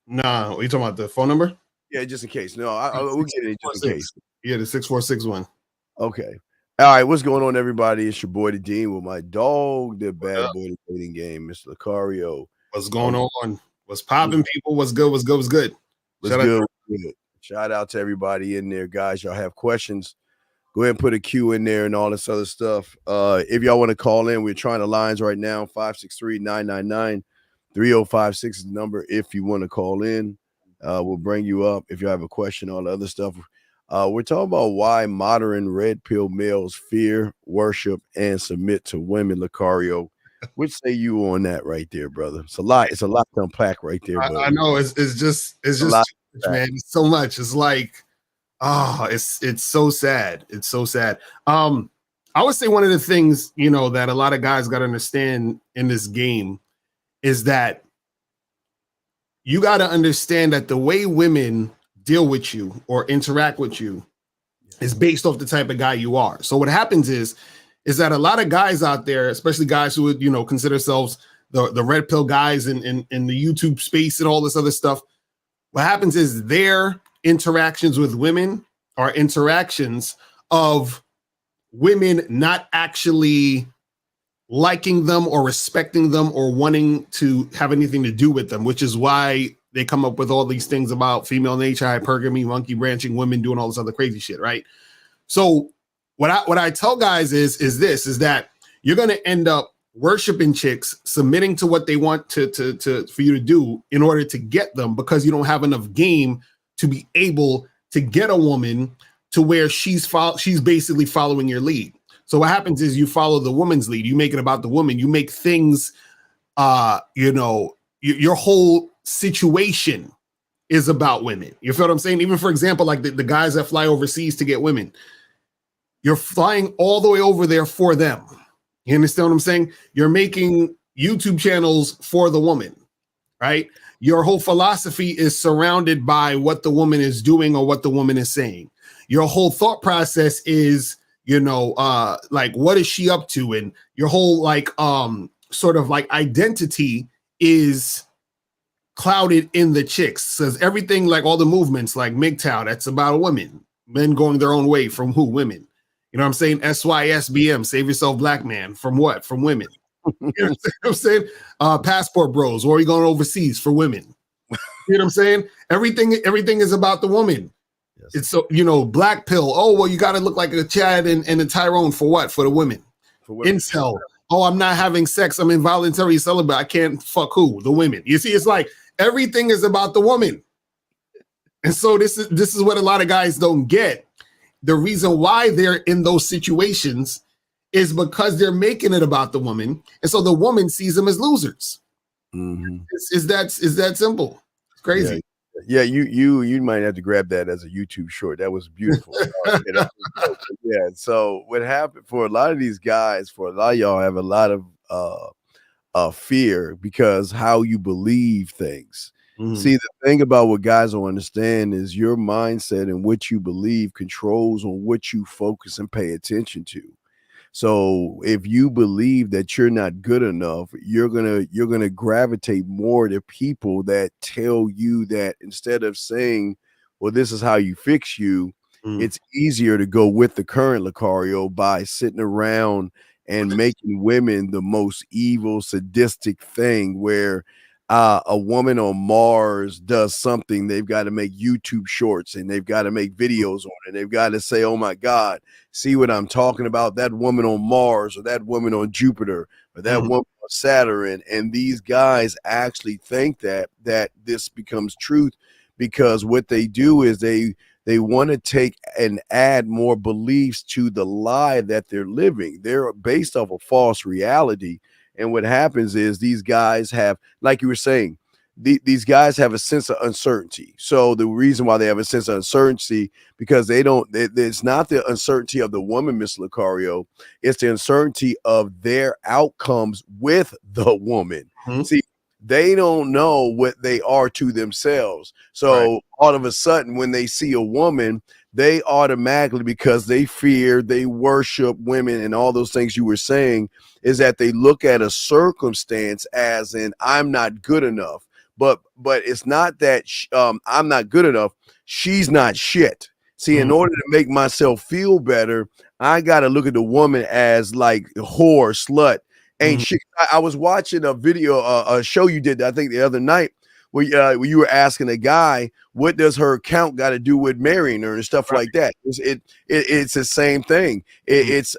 Nah, what you talking about? The phone number? Yeah, just in case. No, we'll get it just in case. Yeah, the 6461. Okay. All right, what's going on, everybody? It's your boy the Dean with my dog, the bad boy of the dating game, Mr. Lucario. What's going on? What's popping, people? What's good? What's good? What's good? What's good? Shout out to everybody in there, guys. Y'all have questions, go ahead and put a Q in there and all this other stuff. If y'all want to call in, we're trying the lines right now. 563-999-3056 is the number. If you want to call in, we'll bring you up. If you have a question, all the other stuff. We're talking about why modern red pill males fear, worship, and submit to women. Lucario, which say you on that right there, brother? It's a lot to unpack right there. I know it's just too much, man. It's so much. It's like, it's so sad. It's so sad. I would say one of the things, that a lot of guys got to understand in this game is that you got to understand that the way women deal with you or interact with you is based off the type of guy you are. So what happens is that a lot of guys out there, especially guys who would, consider themselves the red pill guys in the YouTube space and all this other stuff, what happens is their interactions with women are interactions of women not actually liking them or respecting them or wanting to have anything to do with them, which is why they come up with all these things about female nature, hypergamy, monkey branching, women doing all this other crazy shit, right? So what I tell guys is that you're going to end up worshiping chicks, submitting to what they want to for you to do in order to get them, because you don't have enough game to be able to get a woman to where she's basically following your lead. So what happens is you follow the woman's lead. You make it about the woman. You make things, your whole situation is about women. You feel what I'm saying? Even for example, like the guys that fly overseas to get women, you're flying all the way over there for them. You understand what I'm saying? You're making YouTube channels for the woman, right? Your whole philosophy is surrounded by what the woman is doing or what the woman is saying. Your whole thought process is, like, what is she up to? And your whole sort of like identity is clouded in the chicks. Says everything, like all the movements like MGTOW, that's about a woman. Men going their own way. From who? Women. You know what I'm saying? SYSBM, Save Yourself Black Man. From what? From women. You know what I'm saying? Passport Bros, or are you going overseas? For women. You know what I'm saying? Everything is about the woman. Yes. It's so, black pill. Oh, well, you got to look like a Chad and a Tyrone. For what? For the women. For women. Incel. Oh, I'm not having sex. I'm involuntary celibate. I can't fuck who? The women. You see, it's like everything is about the woman. And so this is what a lot of guys don't get. The reason why they're in those situations is because they're making it about the woman. And so the woman sees them as losers. Mm-hmm. Is that simple? It's crazy. Yeah, you might have to grab that as a YouTube short. That was beautiful. Yeah. So what happened for a lot of these guys, for a lot of y'all have a lot of fear because how you believe things. Mm-hmm. See, the thing about what guys don't understand is your mindset and what you believe controls on what you focus and pay attention to. So if you believe that you're not good enough, you're gonna gravitate more to people that tell you that instead of saying, well, this is how you fix you, it's easier to go with the current Lucario by sitting around and making women the most evil, sadistic thing where a woman on Mars does something, they've got to make YouTube shorts and they've got to make videos on it. They've got to say, oh my God, see what I'm talking about? That woman on Mars or that woman on Jupiter or that woman on Saturn. And these guys actually think that this becomes truth because what they do is they want to take and add more beliefs to the lie that they're living. They're based off a false reality. And what happens is these guys have, like you were saying, these guys have a sense of uncertainty. So the reason why they have a sense of uncertainty, because it's not the uncertainty of the woman, Miss Lucario, it's the uncertainty of their outcomes with the woman. Mm-hmm. See, they don't know what they are to themselves. So all of a sudden, when they see a woman, they automatically, because they fear, they worship women and all those things you were saying, is that they look at a circumstance as in, I'm not good enough. but it's not that I'm not good enough. She's not shit. See, in order to make myself feel better, I got to look at the woman as like whore, slut, ain't shit. I was watching a video, a show you did, I think the other night, where you were asking a guy, what does her account got to do with marrying her and stuff like that? It's the same thing. It's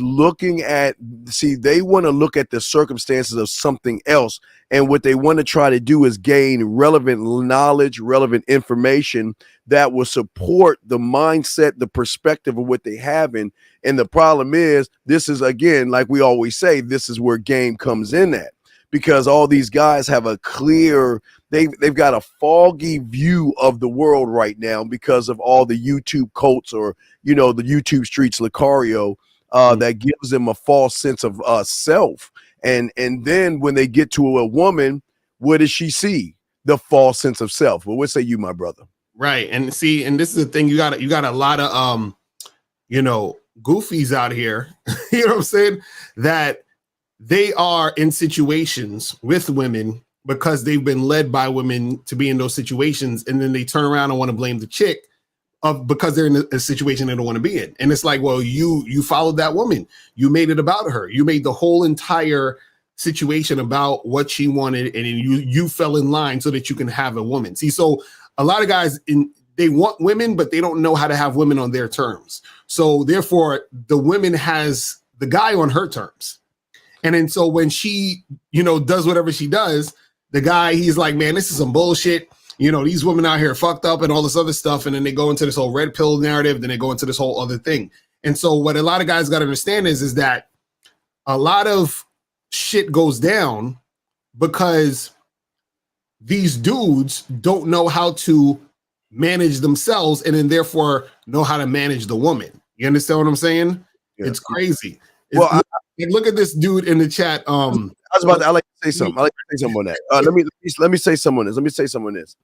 looking at, see, they want to look at the circumstances of something else. And what they want to try to do is gain relevant knowledge, relevant information that will support the mindset, the perspective of what they have in. And the problem is, this is, again, like we always say, this is where game comes in at. Because all these guys have a clear, they've got a foggy view of the world right now because of all the YouTube cults, or, you know, the YouTube streets, Lucario, that gives them a false sense of self. And then when they get to a woman, what does she see? The false sense of self. Well, what say you, my brother? Right. And see, and this is the thing, you got a lot of you know, goofies out here, you know what I'm saying, that they are in situations with women because they've been led by women to be in those situations, and then they turn around and want to blame the chick because they're in a situation they don't want to be in. And it's like, well, you followed that woman, you made it about her, you made the whole entire situation about what she wanted, and you fell in line so that you can have a woman. See, so a lot of guys they want women, but they don't know how to have women on their terms. So therefore, the woman has the guy on her terms. And then so when she, you know, does whatever she does, the guy, he's like, man, this is some bullshit. You know, these women out here fucked up and all this other stuff. And then they go into this whole red pill narrative. Then they go into this whole other thing. And so what a lot of guys got to understand is that a lot of shit goes down because these dudes don't know how to manage themselves, and then therefore know how to manage the woman. You understand what I'm saying? Yeah. It's crazy. Look at this dude in the chat. I was about to, I like to say something. I like to say something on that. Let me say something on this. Let me say something on this.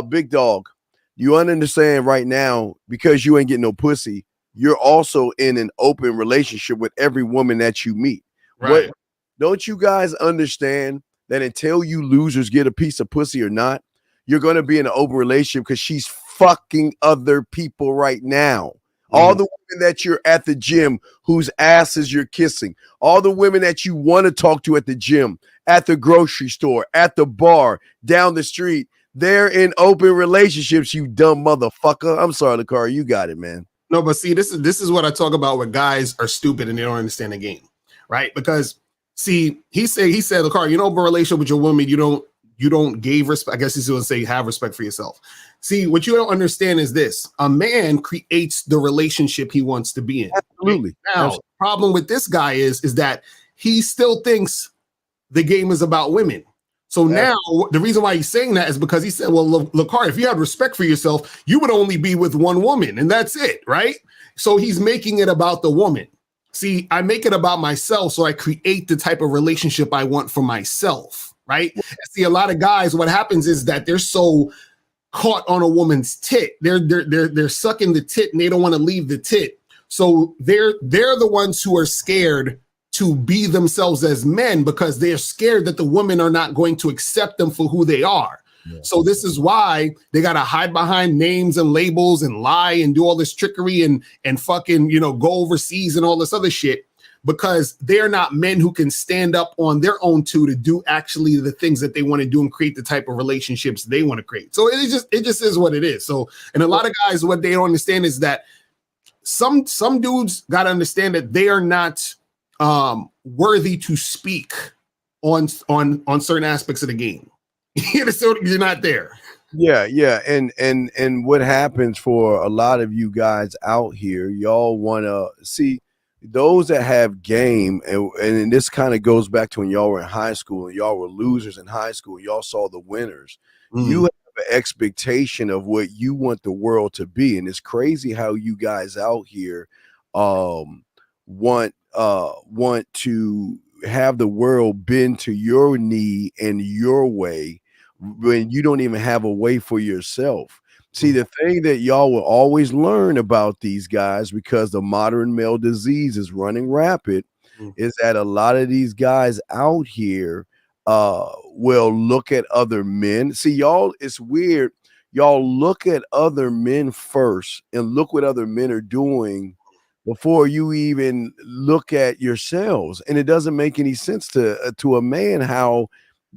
Big dog, you understand right now, because you ain't getting no pussy, you're also in an open relationship with every woman that you meet. Right. Don't you guys understand that until you losers get a piece of pussy or not, you're going to be in an open relationship because she's fucking other people right now. All the women that you're at the gym, whose asses you're kissing, all the women that you want to talk to at the gym, at the grocery store, at the bar, down the street, they're in open relationships, you dumb motherfucker. I'm sorry, Lucario, you got it, man. No, but see, this is what I talk about where guys are stupid and they don't understand the game, right? Because see, he said, Lucario, you know, open relationship with your woman, you don't give respect. I guess he's going to say have respect for yourself. See, what you don't understand is this: a man creates the relationship he wants to be in. Absolutely. Now, the problem with this guy is that he still thinks the game is about women. So now the reason why he's saying that is because he said, well, Lucario, if you had respect for yourself, you would only be with one woman and that's it, right? So he's making it about the woman. See, I make it about myself, so I create the type of relationship I want for myself, right? See, a lot of guys, what happens is that they're so caught on a woman's tit. They're sucking the tit and they don't want to leave the tit. So they're the ones who are scared to be themselves as men because they're scared that the women are not going to accept them for who they are. Yeah. So this is why they got to hide behind names and labels and lie and do all this trickery and fucking, you know, go overseas and all this other shit, because they're not men who can stand up on their own to do actually the things that they want to do and create the type of relationships they want to create. So it just is what it is. So, and a lot of guys, what they don't understand is that some dudes got to understand that they are not worthy to speak on certain aspects of the game. You're not there. Yeah. And what happens for a lot of you guys out here, y'all want to see those that have game, and this kind of goes back to when y'all were in high school and y'all were losers in high school. Y'all saw the winners. You have an expectation of what you want the world to be, and it's crazy how you guys out here want to have the world bend to your knee and your way when you don't even have a way for yourself. See, the thing that y'all will always learn about these guys, because the modern male disease is running rapid, is that a lot of these guys out here will look at other men. See, y'all, it's weird. Y'all look at other men first and look what other men are doing before you even look at yourselves. And it doesn't make any sense to a man how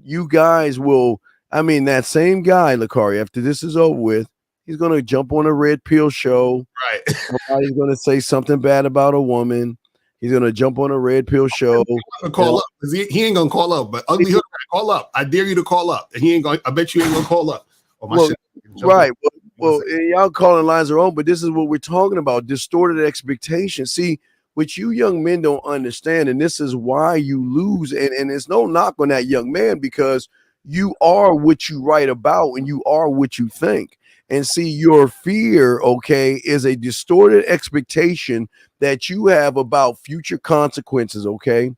you guys will. I mean, that same guy, Lakari, after this is over with, he's going to jump on a red pill show. Right. Somebody's going to say something bad about a woman. He's going to jump on a red pill show. Call up, because he ain't going to call up. But Ugly Hood, call up. I dare you to call up. And he ain't going. I bet you ain't going to call up. Right. Well, y'all calling lines are on, but this is what we're talking about: distorted expectations. See, what you young men don't understand, and this is why you lose. And it's no knock on that young man, because you are what you write about and you are what you think. And see, your fear, okay, is a distorted expectation that you have about future consequences, okay?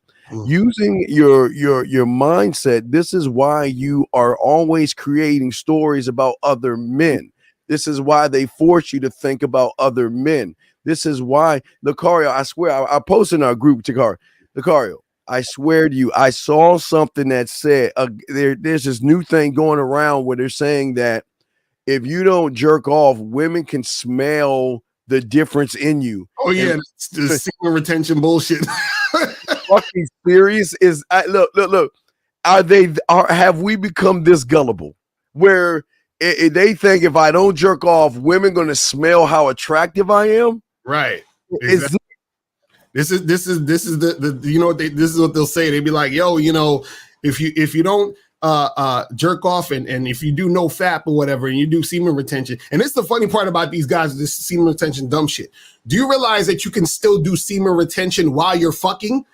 Using your mindset, this is why you are always creating stories about other men. This is why they force you to think about other men. This is why, Lucario, I swear, I posted in our group, Lucario, I swear to you, I saw something that said there's this new thing going around where they're saying that if you don't jerk off, women can smell the difference in you. Oh yeah, the semen retention bullshit. Fucking serious? Look. Have we become this gullible where they think if I don't jerk off, women going to smell how attractive I am? Right. Exactly. This is the you know what this is what they'll say. They'd be like, yo, you know, if you don't jerk off and if you do no fap or whatever and you do semen retention, and it's the funny part about these guys, this semen retention dumb shit. Do you realize that you can still do semen retention while you're fucking?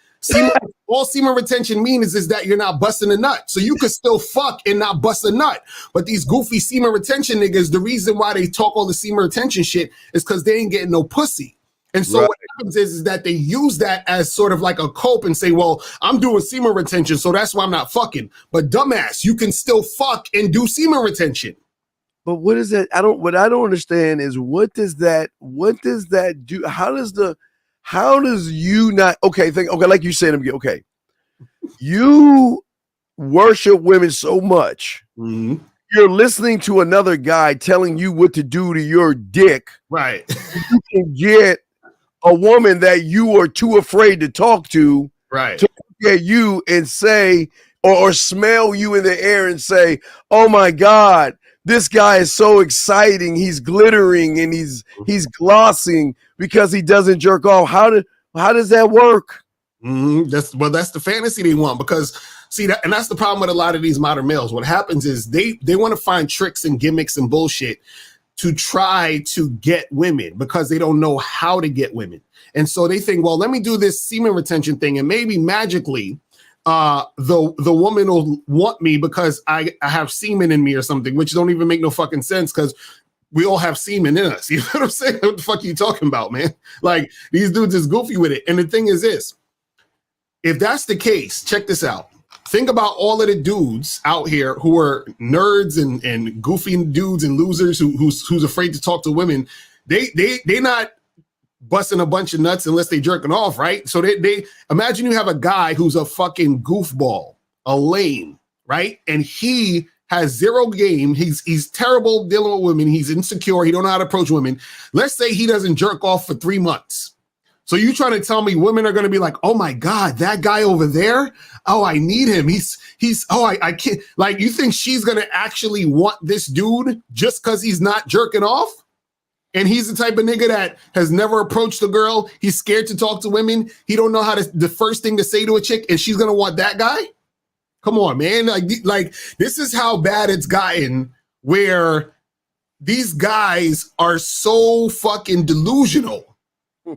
All semen retention means is that you're not busting a nut. So you could still fuck and not bust a nut. But these goofy semen retention niggas, the reason why they talk all the semen retention shit is because they ain't getting no pussy. And so what happens is that they use that as sort of like a cope and say, well, I'm doing semen retention, so that's why I'm not fucking. But dumbass, you can still fuck and do semen retention. But what is that? What I don't understand is what does that do? How does you not okay, like you said, okay. You worship women so much. Mm-hmm. You're listening to another guy telling you what to do to your dick. Right. You can get a woman that you are too afraid to talk to, right, to look at you and say, or smell you in the air and say, oh my God, this guy is so exciting. He's glittering and he's glossing because he doesn't jerk off. How does that work? Mm-hmm. That's the fantasy they want, because see that, and that's the problem with a lot of these modern males. What happens is they want to find tricks and gimmicks and bullshit to try to get women because they don't know how to get women. And so they think, well, let me do this semen retention thing and maybe magically the woman will want me because I have semen in me or something, which don't even make no fucking sense because we all have semen in us. You know what I'm saying? What the fuck are you talking about, man? Like, these dudes is goofy with it. And the thing is this, if that's the case, check this out. Think about all of the dudes out here who are nerds and goofy dudes and losers who's afraid to talk to women. They not busting a bunch of nuts unless they jerking off, right? So they imagine you have a guy who's a fucking goofball, a lame, right? And he has zero game. He's terrible dealing with women. He's insecure. He don't know how to approach women. Let's say he doesn't jerk off for 3 months. So you trying to tell me women are going to be like, oh my God, that guy over there? Oh, I need him. I can't. Like, you think she's going to actually want this dude just because he's not jerking off? And he's the type of nigga that has never approached a girl. He's scared to talk to women. He don't know the first thing to say to a chick, and she's going to want that guy? Come on, man. Like this is how bad it's gotten, where these guys are so fucking delusional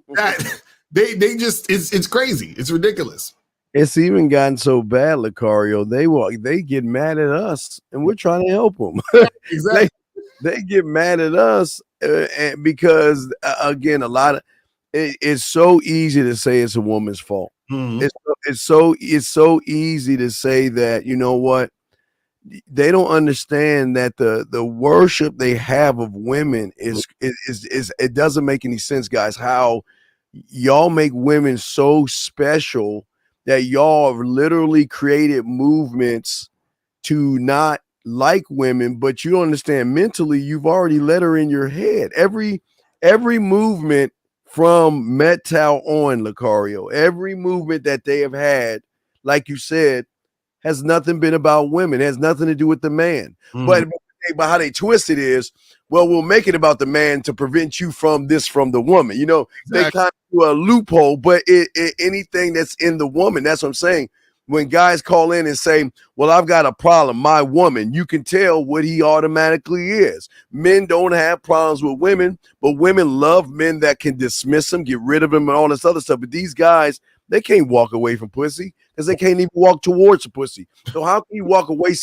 that they just it's crazy. It's ridiculous. It's even gotten so bad, Lucario. They get mad at us, and we're trying to help them. Exactly. they get mad at us because again, a lot of it's so easy to say it's a woman's fault. Mm-hmm. It's so easy to say that, you know what, they don't understand that the worship they have of women is it doesn't make any sense, guys. How y'all make women so special that y'all have literally created movements to not like women, but you understand mentally you've already let her in your head. Every movement from Metal on, Lucario, every movement that they have had, like you said, has nothing been about women, has nothing to do with the man. But how they twist it is, well, we'll make it about the man to prevent you from this from the woman. You know, they kind of do a loophole, but anything that's in the woman, that's what I'm saying. When guys call in and say, well, I've got a problem, my woman, you can tell what he automatically is. Men don't have problems with women, but women love men that can dismiss them, get rid of them, and all this other stuff. But these guys, they can't walk away from pussy because they can't even walk towards a pussy. So how can you walk away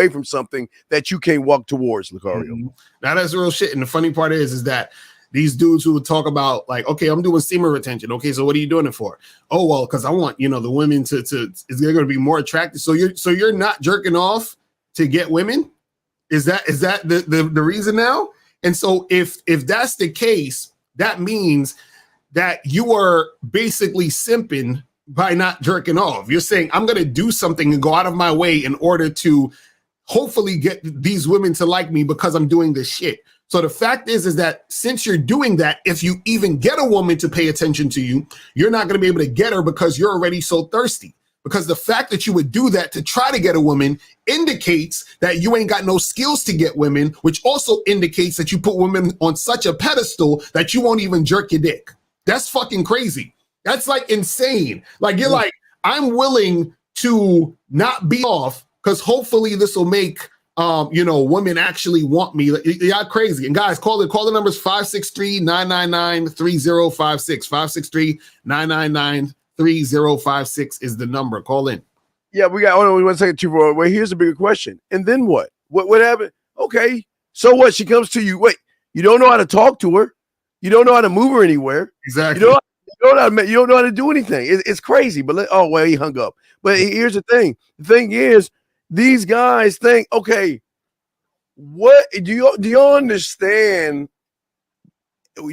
from something that you can't walk towards, Lucario? Now that's real shit. And the funny part is that these dudes who would talk about like, okay, I'm doing semen retention. Okay, so what are you doing it for? Oh, well, because I want, the women to they're going to be more attractive. So you're not jerking off to get women? Is that the reason now? And so if that's the case, that means that you are basically simping by not jerking off. You're saying I'm going to do something and go out of my way in order to hopefully get these women to like me because I'm doing this shit. So the fact is that since you're doing that, if you even get a woman to pay attention to you, you're not going to be able to get her because you're already so thirsty. Because the fact that you would do that to try to get a woman indicates that you ain't got no skills to get women, which also indicates that you put women on such a pedestal that you won't even jerk your dick. That's fucking crazy. That's like insane. Like you're like, I'm willing to not be off because hopefully this will make women actually want me. Yeah, crazy. And guys, call the numbers 563-999-3056. 563-999-3056 is the number. Call in. Yeah, we got. Hold on, 1 second, Trevor. Wait, here's a bigger question. And then what? What happened? Okay, so what? She comes to you. Wait, you don't know how to talk to her. You don't know how to move her anywhere. Exactly. You don't know how to do anything. It's crazy. But he hung up. But here's the thing. The thing is, these guys think, okay, what do you understand?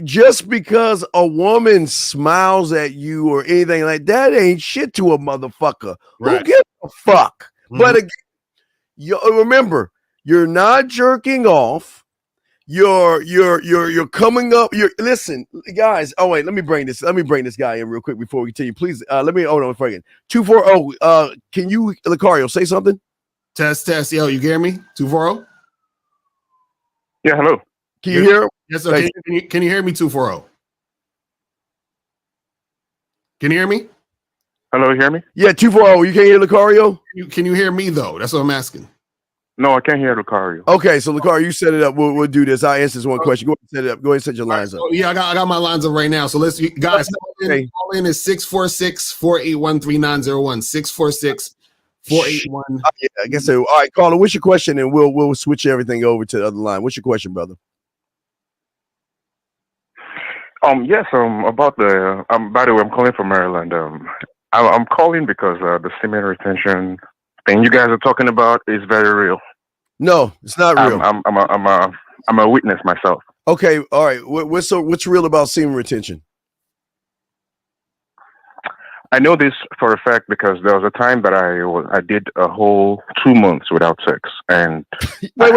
Just because a woman smiles at you or anything like that ain't shit to a motherfucker. Right. Who gives a fuck? But again, remember, you're not jerking off. You're coming up. Listen, guys. Oh wait, let me bring this guy in real quick before we continue. Please, let me hold on for a second. 240. Can you, Lucario, say something? Test. Yo, you hear me? 240. Yeah, hello. Can you hear him? Yes, sir. Can you hear me? 240. Can you hear me? Hello, you hear me? Yeah, 240. You can't hear Lucario? Can you hear me though? That's what I'm asking. No, I can't hear Lucario. Okay, so Lucario, you set it up. We'll do this. I'll answer this one question. Go ahead and set it up. Go ahead and set your lines up. Yeah, I got my lines up right now. So let's guys call in is 646-481-3901. 646-481. Yeah, I guess so. All right, caller, what's your question? And we'll switch everything over to the other line. What's your question, brother? Yes, about the by the way, I'm calling from Maryland. I'm calling because the semen retention thing you guys are talking about is very real. No, it's not real. I'm a witness myself. Okay, all right. What's real about semen retention? I know this for a fact because there was a time that I did a whole 2 months without sex, and wait,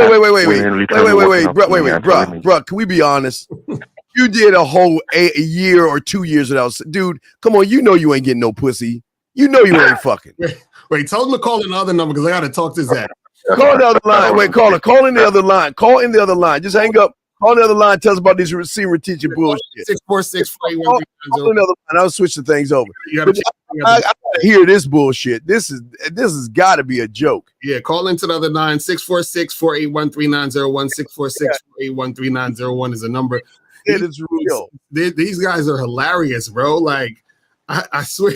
bro. Can we be honest? You did a whole a year or 2 years without sex. Dude, come on. You know you ain't getting no pussy. You know you ain't fucking. Wait, tell him to call another number because I got to talk to Zach. Call the other line. Wait, call in the other line. Call in the other line. Just hang up. Call the other line. Tell us about this receiver teaching bullshit. 646-481-3901. I'll switch the things over. I gotta hear this bullshit. This has got to be a joke. Yeah, call into the other line. 646-481-3901. 646-481-3901 is the number. It is real. These guys are hilarious, bro. Like, I swear.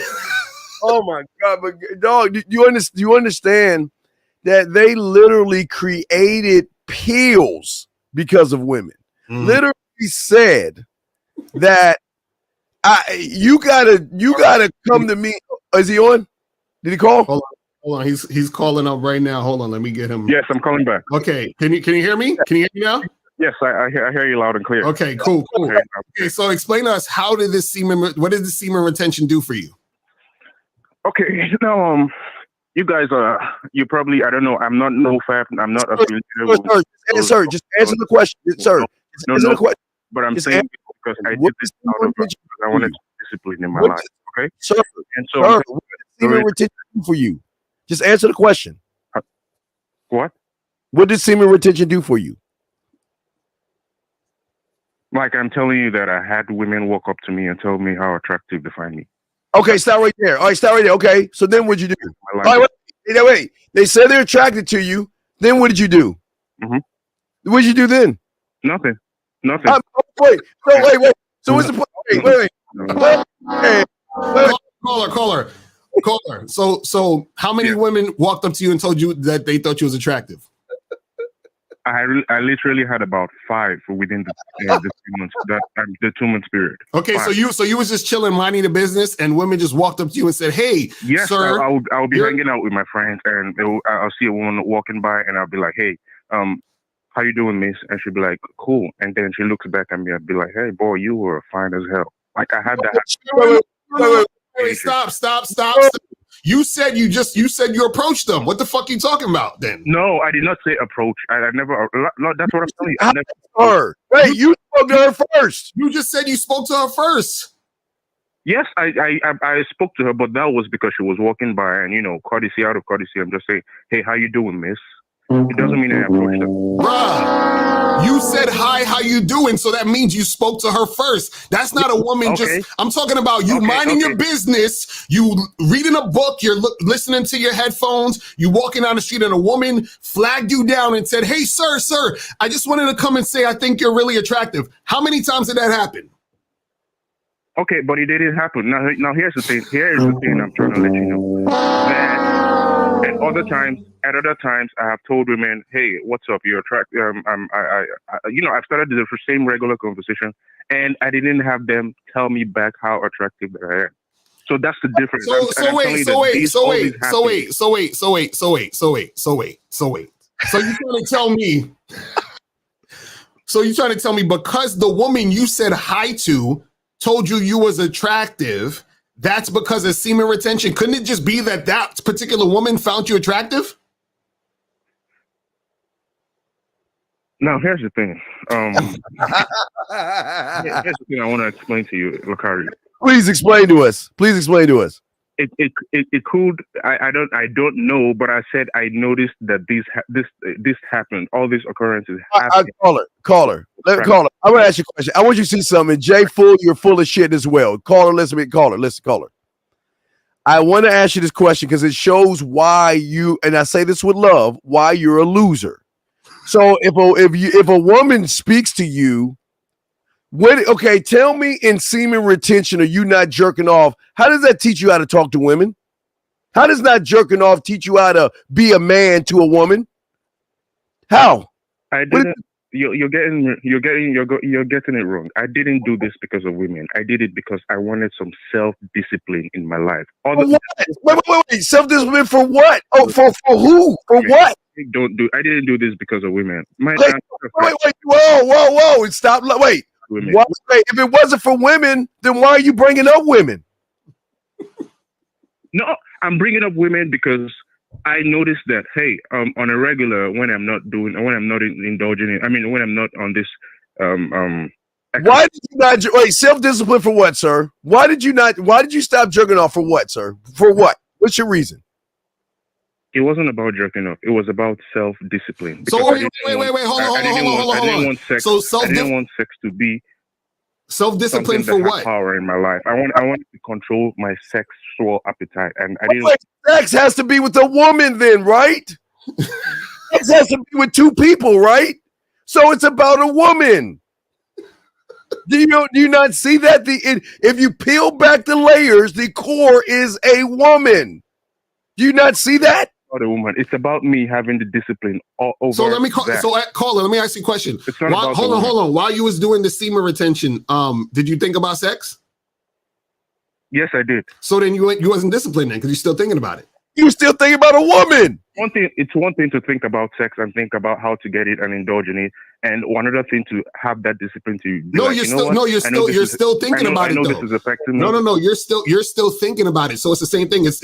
Oh my god! But dog, do you understand that they literally created pills because of women? Literally said that you gotta come to me. Is he on? Did he call? Hold on. He's calling up right now. Hold on, let me get him. Yes, I'm calling back. Okay, can you hear me? Can you hear me now? Yes, I hear you loud and clear. Okay, cool. Okay, so explain to us what did the semen retention do for you? Okay, now you guys are you probably I don't know. I'm not no fab. I'm not affiliated with. Sir, just answer the question, sir. No, Answer the question. But I'm Just saying answer because I did what this does out of semen because I wanted discipline in my What life. Okay, Sir, and so sir, what does semen retention do for you? Just answer the question. what? What does semen retention do for you? Like I'm telling you that I had women walk up to me and tell me how attractive they find me. Okay, stop right there. All right, stop right there. Okay, so then what'd you do? My All life. right, wait. They said they're attracted to you. Then what did you do? Mhm. What'd you do then? Nothing. Wait. So what's the point? Wait. Hey, Caller. So how many women walked up to you and told you that they thought you was attractive? I literally had about 5 within the 2 months the 2 month period. Okay, 5. so you was just chilling, minding the business, and women just walked up to you and said, "Hey, yes, sir." I'll be hanging out with my friends, and I'll see a woman walking by, and I'll be like, "Hey, how you doing, miss?" And she'll be like, "Cool." And then she looks back at me, I'll be like, "Hey, boy, you were fine as hell." Like I had that. Wait, stop. You said you approached them. What the fuck you talking about then? No, I did not say approach. I never. No, that's what I'm telling you. I never her. Wait, you spoke to her first. You just said you spoke to her first. Yes, I spoke to her, but that was because she was walking by, and courtesy out of courtesy, I'm just saying, "Hey, how you doing, miss?" It doesn't mean I approached her. Bruh, you said hi, how you doing? So that means you spoke to her first. That's not a woman. Okay. I'm talking about you minding your business, you reading a book, you're listening to your headphones, you walking down the street, and a woman flagged you down and said, "Hey, sir, I just wanted to come and say I think you're really attractive." How many times did that happen? Okay, but it didn't happen. Now here's the thing. Here is the thing I'm trying to let you know. That at other times, I have told women, "Hey, what's up? You're attractive." I've started the same regular conversation, and I didn't have them tell me back how attractive that I am. So that's the difference. So wait. So you trying to tell me because the woman you said hi to told you was attractive, that's because of semen retention? Couldn't it just be that particular woman found you attractive? Now, here's the thing. Here's the thing I want to explain to you, Lakari. Please explain to us. It could. I don't know, but I said I noticed that this happened. All these occurrences happened. Caller. I'm gonna ask you a question. I want you to see something. Jay, you're full of shit as well. Listen. Caller. I want to ask you this question because it shows why you, and I say this with love, why you're a loser. So if a woman speaks to you, tell me in semen retention, are you not jerking off? How does that teach you how to talk to women? How does not jerking off teach you how to be a man to a woman? How? I didn't. You're getting it wrong. I didn't do this because of women. I did it because I wanted some self-discipline in my life. Wait. Self-discipline for what? Oh, for who? For what? I didn't do this because of women. Wait. Whoa. Stop. Wait. Why, if it wasn't for women, then why are you bringing up women? No, I'm bringing up women because I noticed that, hey, on a regular, when I'm not indulging in, when I'm not on this, why did you not, self-discipline for what, sir? Why did you stop jerking off for what, sir? For what? What's your reason? It wasn't about jerking off. It was about self-discipline. So wait, hold on. I didn't want sex. I didn't want sex to be self-discipline for what? Power in my life. I wanted to control my sexual appetite, and I didn't. Sex has to be with a woman, then, right? Sex has to be with two people, right? So it's about a woman. Do you not see that? If you peel back the layers, the core is a woman. Do you not see that? About a woman. It's about me having the discipline over. So let me caller. Let me ask you a question. Hold on. While you was doing the semen retention, did you think about sex? Yes, I did. So then you wasn't disciplined then because you're still thinking about it. You still thinking about a woman. one thing. It's one thing to think about sex and think about how to get it and indulge in it, and one other thing to have that discipline to. Be No, like, you're you know still what? no, you're I know still this you're is- still thinking I know, about I know it this though. is affecting me. No, you're still thinking about it. So it's the same thing. It's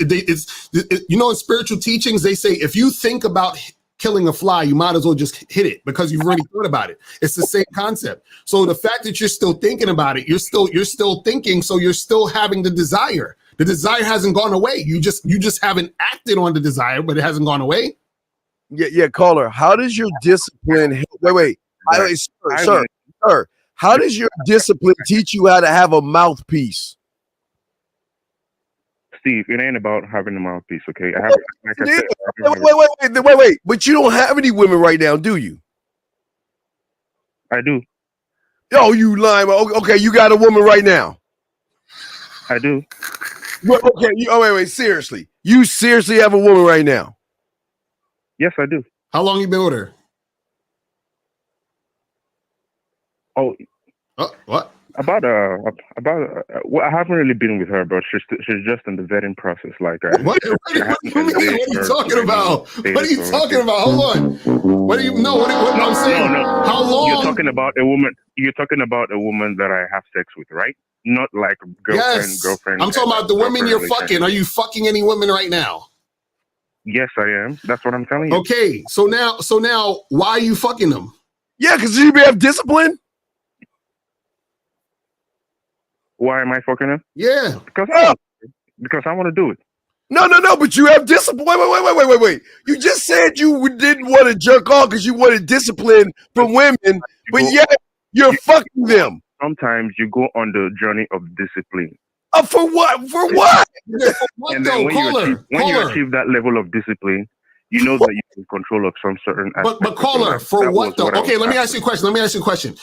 you know, in spiritual teachings they say if you think about killing a fly, you might as well just hit it because you've already thought about it. It's the same concept. So the fact that you're still thinking about it, you're still thinking, so you're still having the desire. The desire hasn't gone away. You just haven't acted on the desire, but it hasn't gone away. Yeah, caller. How does your discipline help? Wait. Sir. How does your discipline teach you how to have a mouthpiece? Steve, it ain't about having a mouthpiece, okay? I have, like I said, Wait. But you don't have any women right now, do you? I do. Oh, you lying. Okay, you got a woman right now. I do. Well, okay. Wait. Seriously. You seriously have a woman right now? Yes, I do. How long you been with her? Oh, What? Well, I haven't really been with her, but she's just in the vetting process. Like, What do you mean? What are you talking about? What are you talking about? Hold on. What do you know? What I'm saying? No. How long? You're talking about a woman. You're talking about a woman that I have sex with, right? Not like girlfriend. I'm talking about the women you're relationship. fucking. Are you fucking any women right now? Yes, I am. That's what I'm telling you. Okay, so now, why are you fucking them? Yeah, because you have discipline. Why am I fucking her? Yeah. Because I want to do it. No, but you have discipline. Wait. You just said you didn't want to jerk off because you wanted discipline from women, but yet you're fucking them. Sometimes you go on the journey of discipline. For what? For what? What And though? then when you Caller. achieve that level of discipline, you know that you're in control of some certain aspect. But caller, for what though? Okay, let me ask you a question.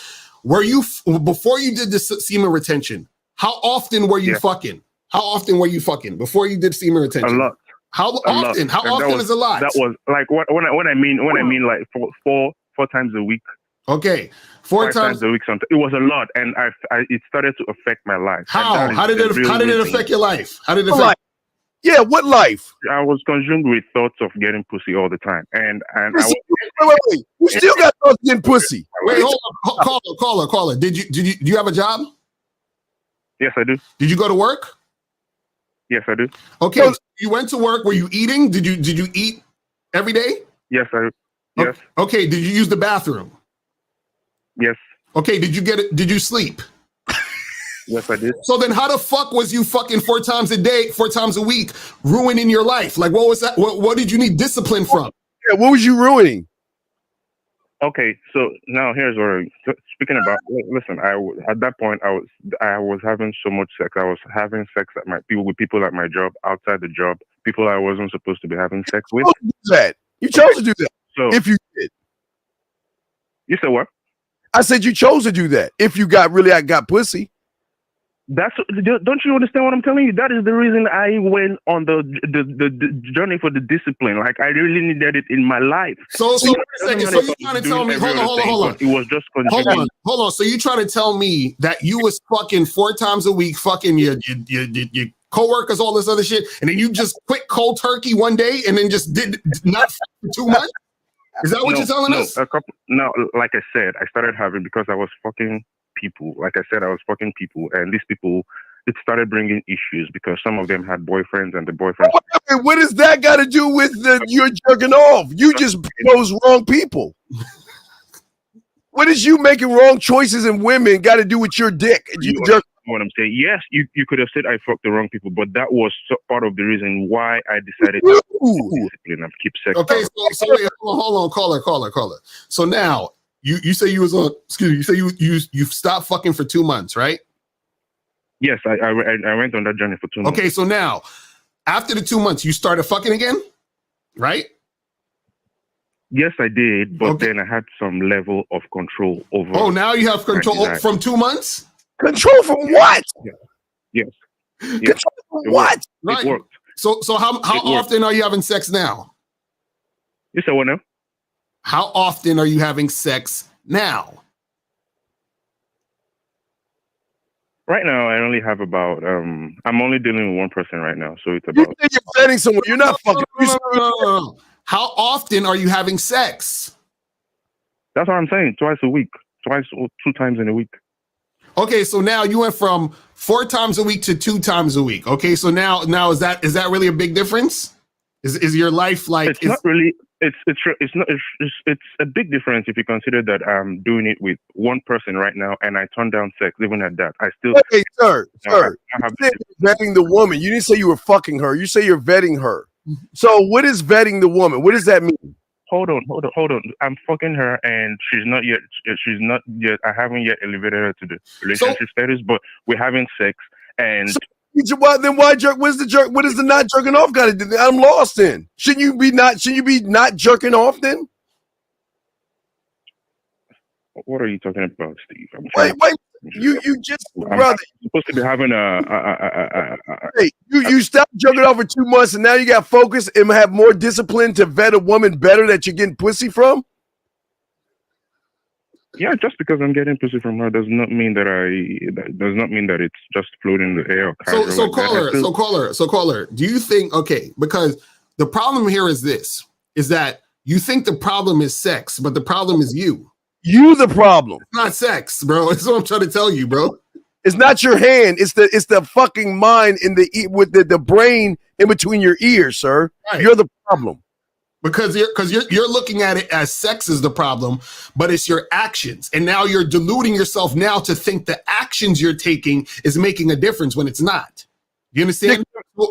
Were you before you did the semen retention? How often were you fucking? How often were you fucking before you did semen retention? A lot. How often? How often is a lot? That was like when I mean like four times a week. Okay, four times a week. Sometimes it was a lot, and it started to affect my life. How did it affect your life? How did it affect? Yeah, what life? I was consumed with thoughts of getting pussy all the time, and wait. You still got thoughts of getting pussy. Wait, hold on, caller. Do you have a job? Yes, I do. Did you go to work? Yes, I do. Okay, so you went to work. Were you eating? Did you eat every day? Yes, I do. Yes. Okay, did you use the bathroom? Yes. Okay, did you sleep? Yes, I did. So then how the fuck was you fucking 4 times a day, 4 times a week, ruining your life? Like, what was that? What did you need discipline from? Yeah, what was you ruining? Okay, so now here's where speaking about. Listen, at that point I was having so much sex. I was having sex with people at my job, outside the job, people I wasn't supposed to be having sex with. You chose to do that. So if you did, you said what? I said you chose to do that. If you got pussy. Don't you understand what I'm telling you? That is the reason I went on the journey for the discipline. Like I really needed it in my life. So wait a second. So you trying to tell me? Hold on. It was just hold on. So you trying to tell me that you was fucking 4 times a week, fucking your coworkers, all this other shit, and then you just quit cold turkey one day and then just did not for 2 months? Is that what you're telling us? Like I said, I started having because I was fucking people. Like I said, I was fucking people, and these people, it started bringing issues because some of them had boyfriends, and the boyfriends. What does that got to do with you're jerking off? You just chose wrong people. What is you making wrong choices in women got to do with your dick? What I'm saying, yes, you could have said I fucked the wrong people, but that was part of the reason why I decided to discipline and keep sex. Okay, so wait, hold on, caller. So now you say you was on. Excuse me. You say you stopped fucking for 2 months, right? Yes, I went on that journey for 2 months. Okay, so now after the 2 months, you started fucking again, right? Yes, I did, but then I had some level of control over. Oh, now you have control from 2 months. Control from what? Yes. Control from what? Right. It worked. So how often are you having sex now? You said what now? How often are you having sex now? Right now, I only have about. I'm only dealing with one person right now, so it's about. You're dating someone. You're not fucking. No. How often are you having sex? That's what I'm saying. Twice a week, twice or 2 times in a week. Okay, so now you went from 4 times a week to 2 times a week. Okay, so now is that really a big difference? Is your life like? It's not really. It's not. It's a big difference if you consider that I'm doing it with one person right now, and I turn down sex. Even at that, I still. Hey, sir. I have You said you're vetting the woman. You didn't say you were fucking her. You say you're vetting her. So what is vetting the woman? What does that mean? Hold on. I'm fucking her, and she's not yet. I haven't yet elevated her to the relationship status, but we're having sex, and. So, then why jerk? What's the jerk? What is the not jerking off got to do? I'm lost. Then shouldn't you be not jerking off? Then what are you talking about, Steve? Wait. You just brother. I'm supposed to be having Hey, you stopped jerking off for 2 months, and now you got focus and have more discipline to vet a woman better that you're getting pussy from. Yeah, just because I'm getting pussy from her does not mean that it's just floating in the air. So caller, do you think, okay, because the problem here is that you think the problem is sex, but the problem is you. You the problem. It's not sex, bro. That's what I'm trying to tell you, bro. It's not your hand. It's the fucking mind with the brain in between your ears, sir. Right. You're the problem. Because you're looking at it as sex is the problem, but it's your actions. And now you're deluding yourself now to think the actions you're taking is making a difference when it's not. You understand?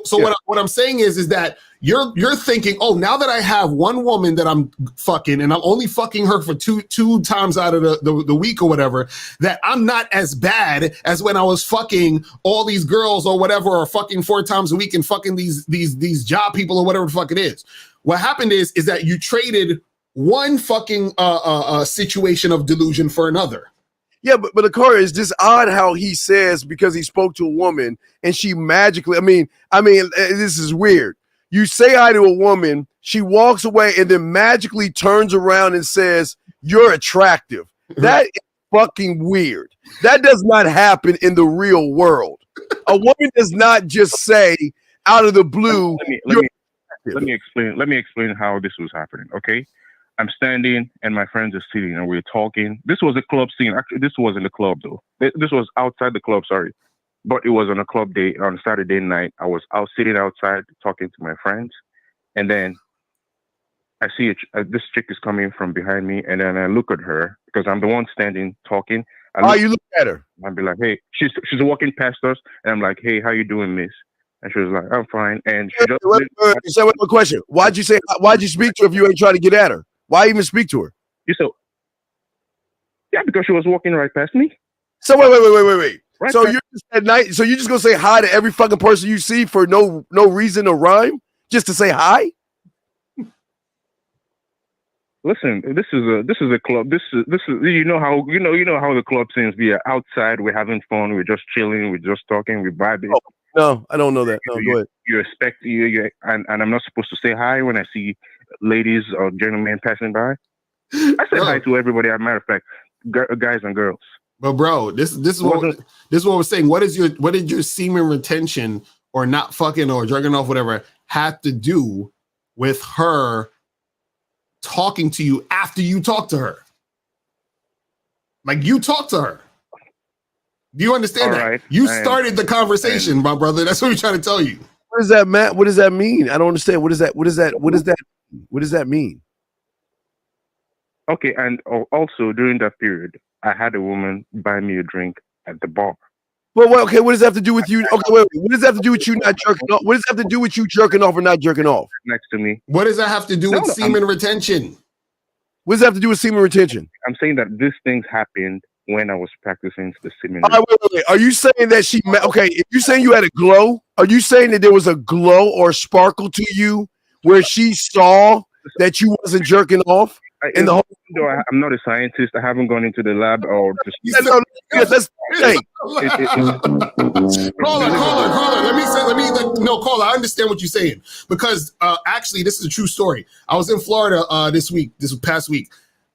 So yeah. What I'm saying is that you're thinking, oh, now that I have one woman that I'm fucking and I'm only fucking her for two times out of the week or whatever, that I'm not as bad as when I was fucking all these girls or whatever, or fucking 4 times a week and fucking these job people or whatever the fuck it is. What happened is that you traded one fucking situation of delusion for another. Yeah, but Akari, it's just odd how he says because he spoke to a woman and she magically, I mean, this is weird. You say hi to a woman, she walks away and then magically turns around and says, "You're attractive." That is fucking weird. That does not happen in the real world. A woman does not just say out of the blue, Let me explain how this was happening. Okay, I'm standing and my friends are sitting and we're talking. This was a club scene. Actually, this wasn't a club though. This was outside the club. Sorry, but it was on a club day on Saturday night. I was out sitting outside talking to my friends, and then I see this chick is coming from behind me, and then I look at her because I'm the one standing talking. You look at her. I'd be like, "Hey," she's walking past us, and I'm like, "Hey, how you doing, miss?" And she was like, "I'm fine." And she just wait, question. Why'd you speak to her if you ain't trying to get at her? Why even speak to her? Yeah, because she was walking right past me. So wait. Right so you're just at night. So you're just gonna say hi to every fucking person you see for no reason or rhyme, just to say hi? Listen, this is a club. This is you know how the club scenes be outside. We're having fun. We're just chilling. We're just talking. We're vibing. Oh, no, I don't know that. No, go ahead. You expect and I'm not supposed to say hi when I see ladies or gentlemen passing by. I say hi to everybody. As a matter of fact, guys and girls. But bro, this is what we're saying. What did your semen retention or not fucking or jerking off whatever have to do with her talking to you after you talk to her? Like you talked to her. Do you understand that? Right. You started the conversation, my brother. That's what we're trying to tell you. What does that mean? What does that mean? I don't understand. What does that mean? Okay, and also during that period, I had a woman buy me a drink at the bar. Well, okay, what does that have to do with you? Okay, wait. What does that have to do with you not jerking off? What does that have to do with you jerking off or not jerking off? Next to me. What does that have to do with semen retention? What does that have to do with semen retention? I'm saying that these things happened when I was practicing the semen. Wait. Are you saying that if you're saying you had a glow, are you saying that there was a glow or sparkle to you where she saw that you wasn't jerking off? I'm not a scientist. I haven't gone into the lab or just. Caller. I understand what you're saying because actually, this is a true story. I was in Florida this past week.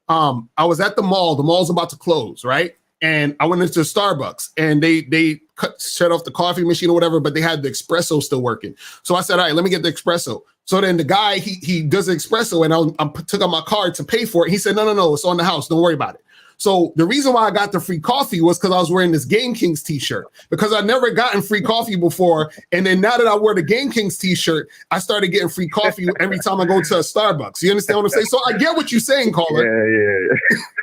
I was at the mall. The mall's about to close, right? And I went into Starbucks, and they shut off the coffee machine or whatever, but they had the espresso still working. So I said, all right, let me get the espresso. So then the guy, he does an espresso, and I took out my card to pay for it. He said, no, it's on the house. Don't worry about it. So the reason why I got the free coffee was because I was wearing this Game Kings t-shirt, because I'd never gotten free coffee before. And then now that I wear the Game Kings t-shirt, I started getting free coffee every time I go to a Starbucks. You understand what I'm saying? So I get what you're saying, caller. Yeah.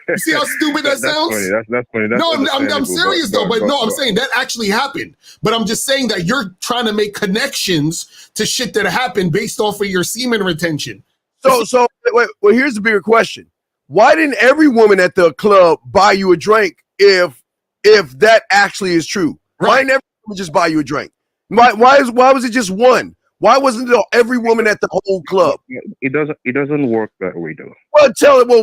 You see how stupid that sounds? Funny. That's funny. That's no, I'm serious though, but I'm saying that actually happened. But I'm just saying that you're trying to make connections to shit that happened based off of your semen retention. So wait, well, here's the bigger question. Why didn't every woman at the club buy you a drink if that actually is true? Right. Why didn't every woman just buy you a drink? Why was it just one? Why wasn't it every woman at the whole club? It doesn't work that way though.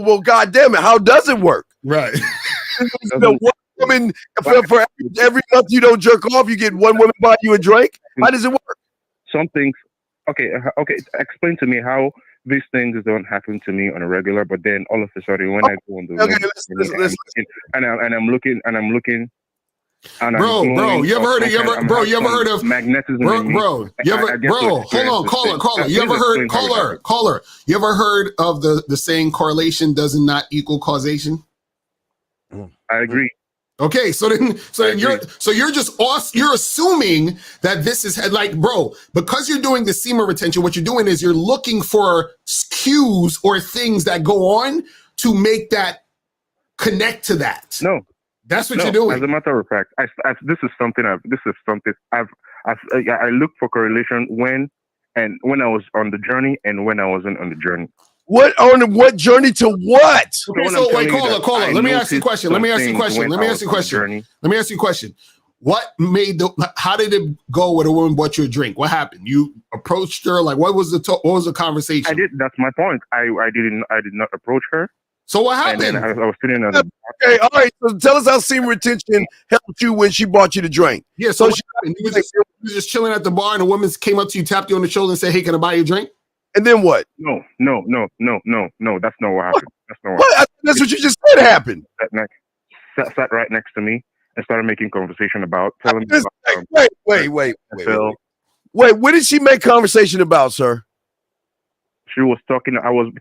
Well, God damn it, how does it work? Right. One woman for every month you don't jerk off, you get one woman buy you a drink. How does it work? Some things. Okay. Explain to me how these things don't happen to me on a regular, but then all of a sudden when I go on the road, I'm looking. Bro, you ever heard of magnetism? Hold on, caller. You ever heard of the saying correlation does not equal causation? I agree. Okay, so then you're assuming that this is like, bro, because you're doing the semen retention, what you're doing is you're looking for cues or things that go on to make that connect to that. No, that's what you're doing. As a matter of fact, this is something I look for correlation when I was on the journey and when I wasn't on the journey. What journey to what? Okay, so wait, caller. Let me ask you a question. How did it go with a woman bought you a drink? What happened? You approached her? Like, what was the conversation? I did. That's my point. I did not approach her. So what happened? And then I was sitting at okay, all right. So tell us how semen retention helped you when she bought you the drink. Yeah, so you was just chilling at the bar and a woman came up to you, tapped you on the shoulder and said, "Hey, can I buy you a drink?" And then what? No. That's not what happened. That's what you just said happened. Sat right next to me and started making conversation about telling me Wait. What did she make conversation about, sir? She was talking. I was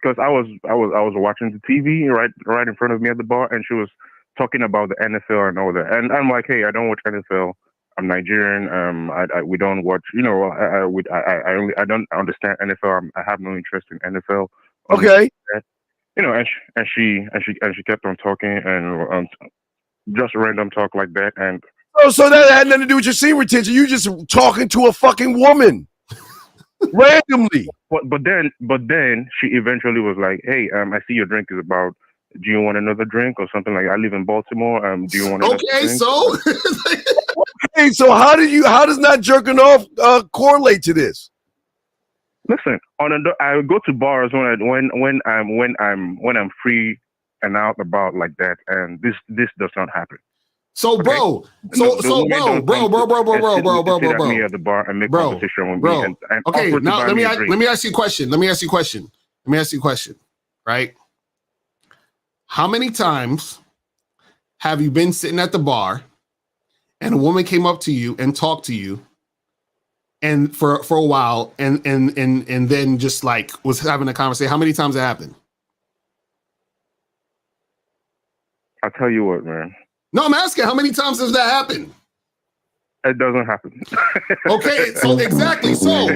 watching the TV right in front of me at the bar, and she was talking about the NFL and all that. And I'm like, hey, I don't watch NFL. I'm Nigerian. We don't watch. I don't understand NFL. I have no interest in NFL. Okay. And she kept on talking and just random talk like that. And so that had nothing to do with your semen retention. You just talking to a fucking woman randomly. But then she eventually was like, hey, I see your drink is about. Do you want another drink or something like that? I live in Baltimore. Do you want another drink? So hey, so how does not jerking off correlate to this? Listen, I go to bars when I'm free and out about like that, and this does not happen. So, bro, bro. Me at the bar and make conversation with me. And okay, now let me ask you a question. Right? How many times have you been sitting at the bar and a woman came up to you and talked to you and for a while and then just like was having a conversation? How many times it happened? I'll tell you what, man. No, I'm asking, how many times has that happened? It doesn't happen. Okay, so exactly. So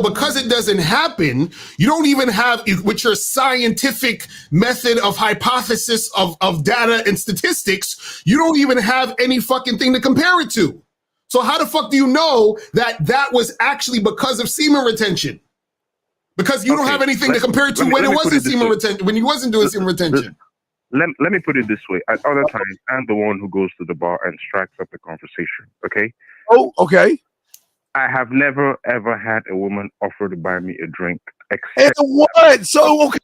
because it doesn't happen, you don't even have, with your scientific method of hypothesis of data and statistics, you don't even have any fucking thing to compare it to. So how the fuck do you know that was actually because of semen retention? Because you don't have anything to compare it to when it wasn't semen retention, when you wasn't doing semen retention. Let me put it this way. At other times, I'm the one who goes to the bar and strikes up the conversation. Okay? Oh, okay. I have never, ever had a woman offer to buy me a drink. And what? So, okay,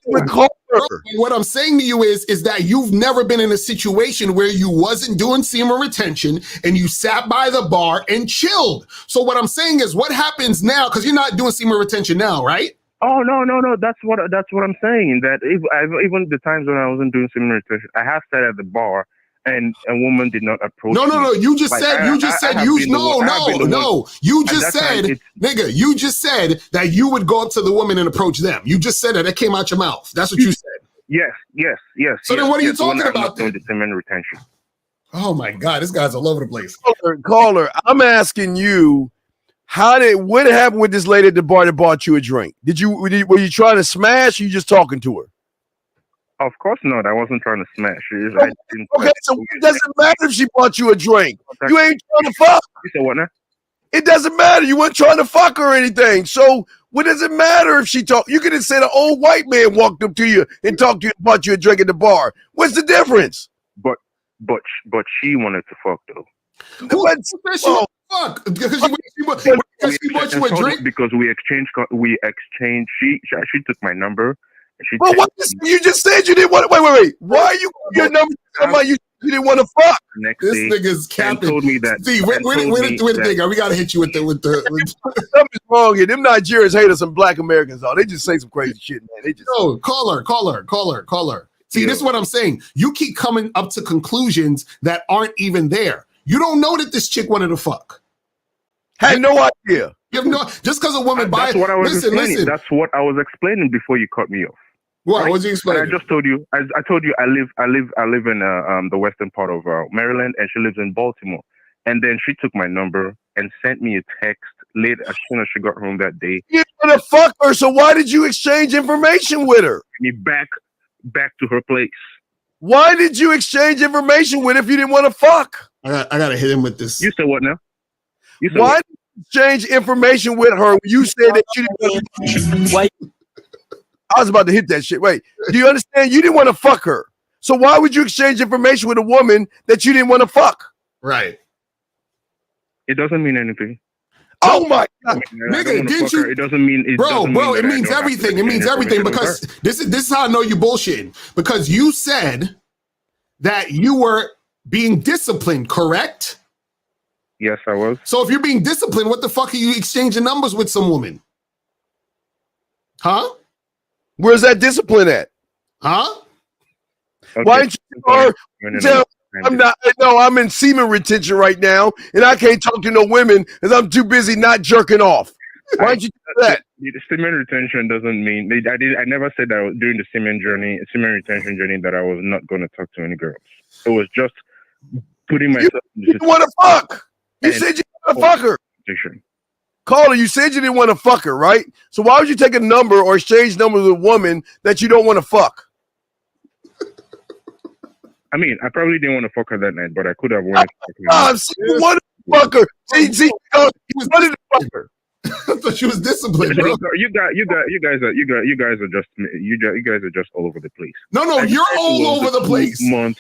what I'm saying to you is that you've never been in a situation where you wasn't doing semen retention and you sat by the bar and chilled. So what I'm saying is what happens now, because you're not doing semen retention now, right? Oh, no. That's what I'm saying. That even the times when I wasn't doing semen retention, I have sat at the bar and a woman did not approach me. No. You just Like, said. You just said. You just said, nigga. You just said that you would go up to the woman and approach them. You just said that. That came out your mouth. That's what you said. Yes. So then what are you talking about then? The semen retention. Oh my God, this guy's all over the place. Caller, I'm asking you, what happened with this lady at the bar that bought you a drink? Were you trying to smash? Or you just talking to her? Of course not. I wasn't trying to smash. Okay, so it doesn't matter if she bought you a drink. You ain't trying to fuck. You said what now? It doesn't matter. You weren't trying to fuck her or anything. So what does it matter if she talked? You could have said an old white man walked up to you and talked to you, bought you a drink at the bar. What's the difference? But she wanted to fuck though. Who said she wanted to fuck? Because she bought you a drink? Because we exchanged. She took my number. Well, you just said you didn't want to. Wait. Why are you your number? Somebody you didn't want to fuck. This nigga's capping. Told me that. See, wait the thing. We gotta hit you with the. Something's wrong here. Them Nigerians hate us and black Americans. They just say some crazy shit, man. They just caller. See, this is what I'm saying. You keep coming up to conclusions that aren't even there. You don't know that this chick wanted to fuck. Had no idea. You have no, just because a woman buys. That's what I was explaining. Listen. That's what I was explaining before you cut me off. What? Right? What was you explaining? And I just told you. I told you I live in the western part of Maryland, and she lives in Baltimore. And then she took my number and sent me a text late as soon as she got home that day. You didn't want to fuck her, so why did you exchange information with her? Me back to her place. Why did you exchange information with her if you didn't want to fuck? I gotta hit him with this. You said what now? You said why did you exchange information with her when you said that you didn't want to? I was about to hit that shit. Wait, do you understand? You didn't want to fuck her. So why would you exchange information with a woman that you didn't want to fuck? Right. It doesn't mean anything. Oh my God, nigga! Didn't you? It doesn't mean it. Bro, it means everything. It means everything because this is how I know you bullshitting. Because you said that you were being disciplined, correct? Yes, I was. So if you're being disciplined, what the fuck are you exchanging numbers with some woman? Huh? Where's that discipline at? Huh? Okay. Why didn't you tell? I'm in semen retention right now, and I can't talk to no women because I'm too busy not jerking off. Why don't you do that? The semen retention doesn't mean I never said that I was during the semen retention journey that I was not going to talk to any girls. It was just putting myself. You want to fuck? You said you want to fuck her. Caller, you said you didn't want to fuck her, right? So why would you take a number or exchange numbers with a woman that you don't want to fuck? I mean, I probably didn't want to fuck her that night, but I could have wanted to fuck her. You wanted to fuck her. See, you wanted to fuck her. I thought she was disciplined, bro. You guys are just all over the place. No, you're all over the place. You're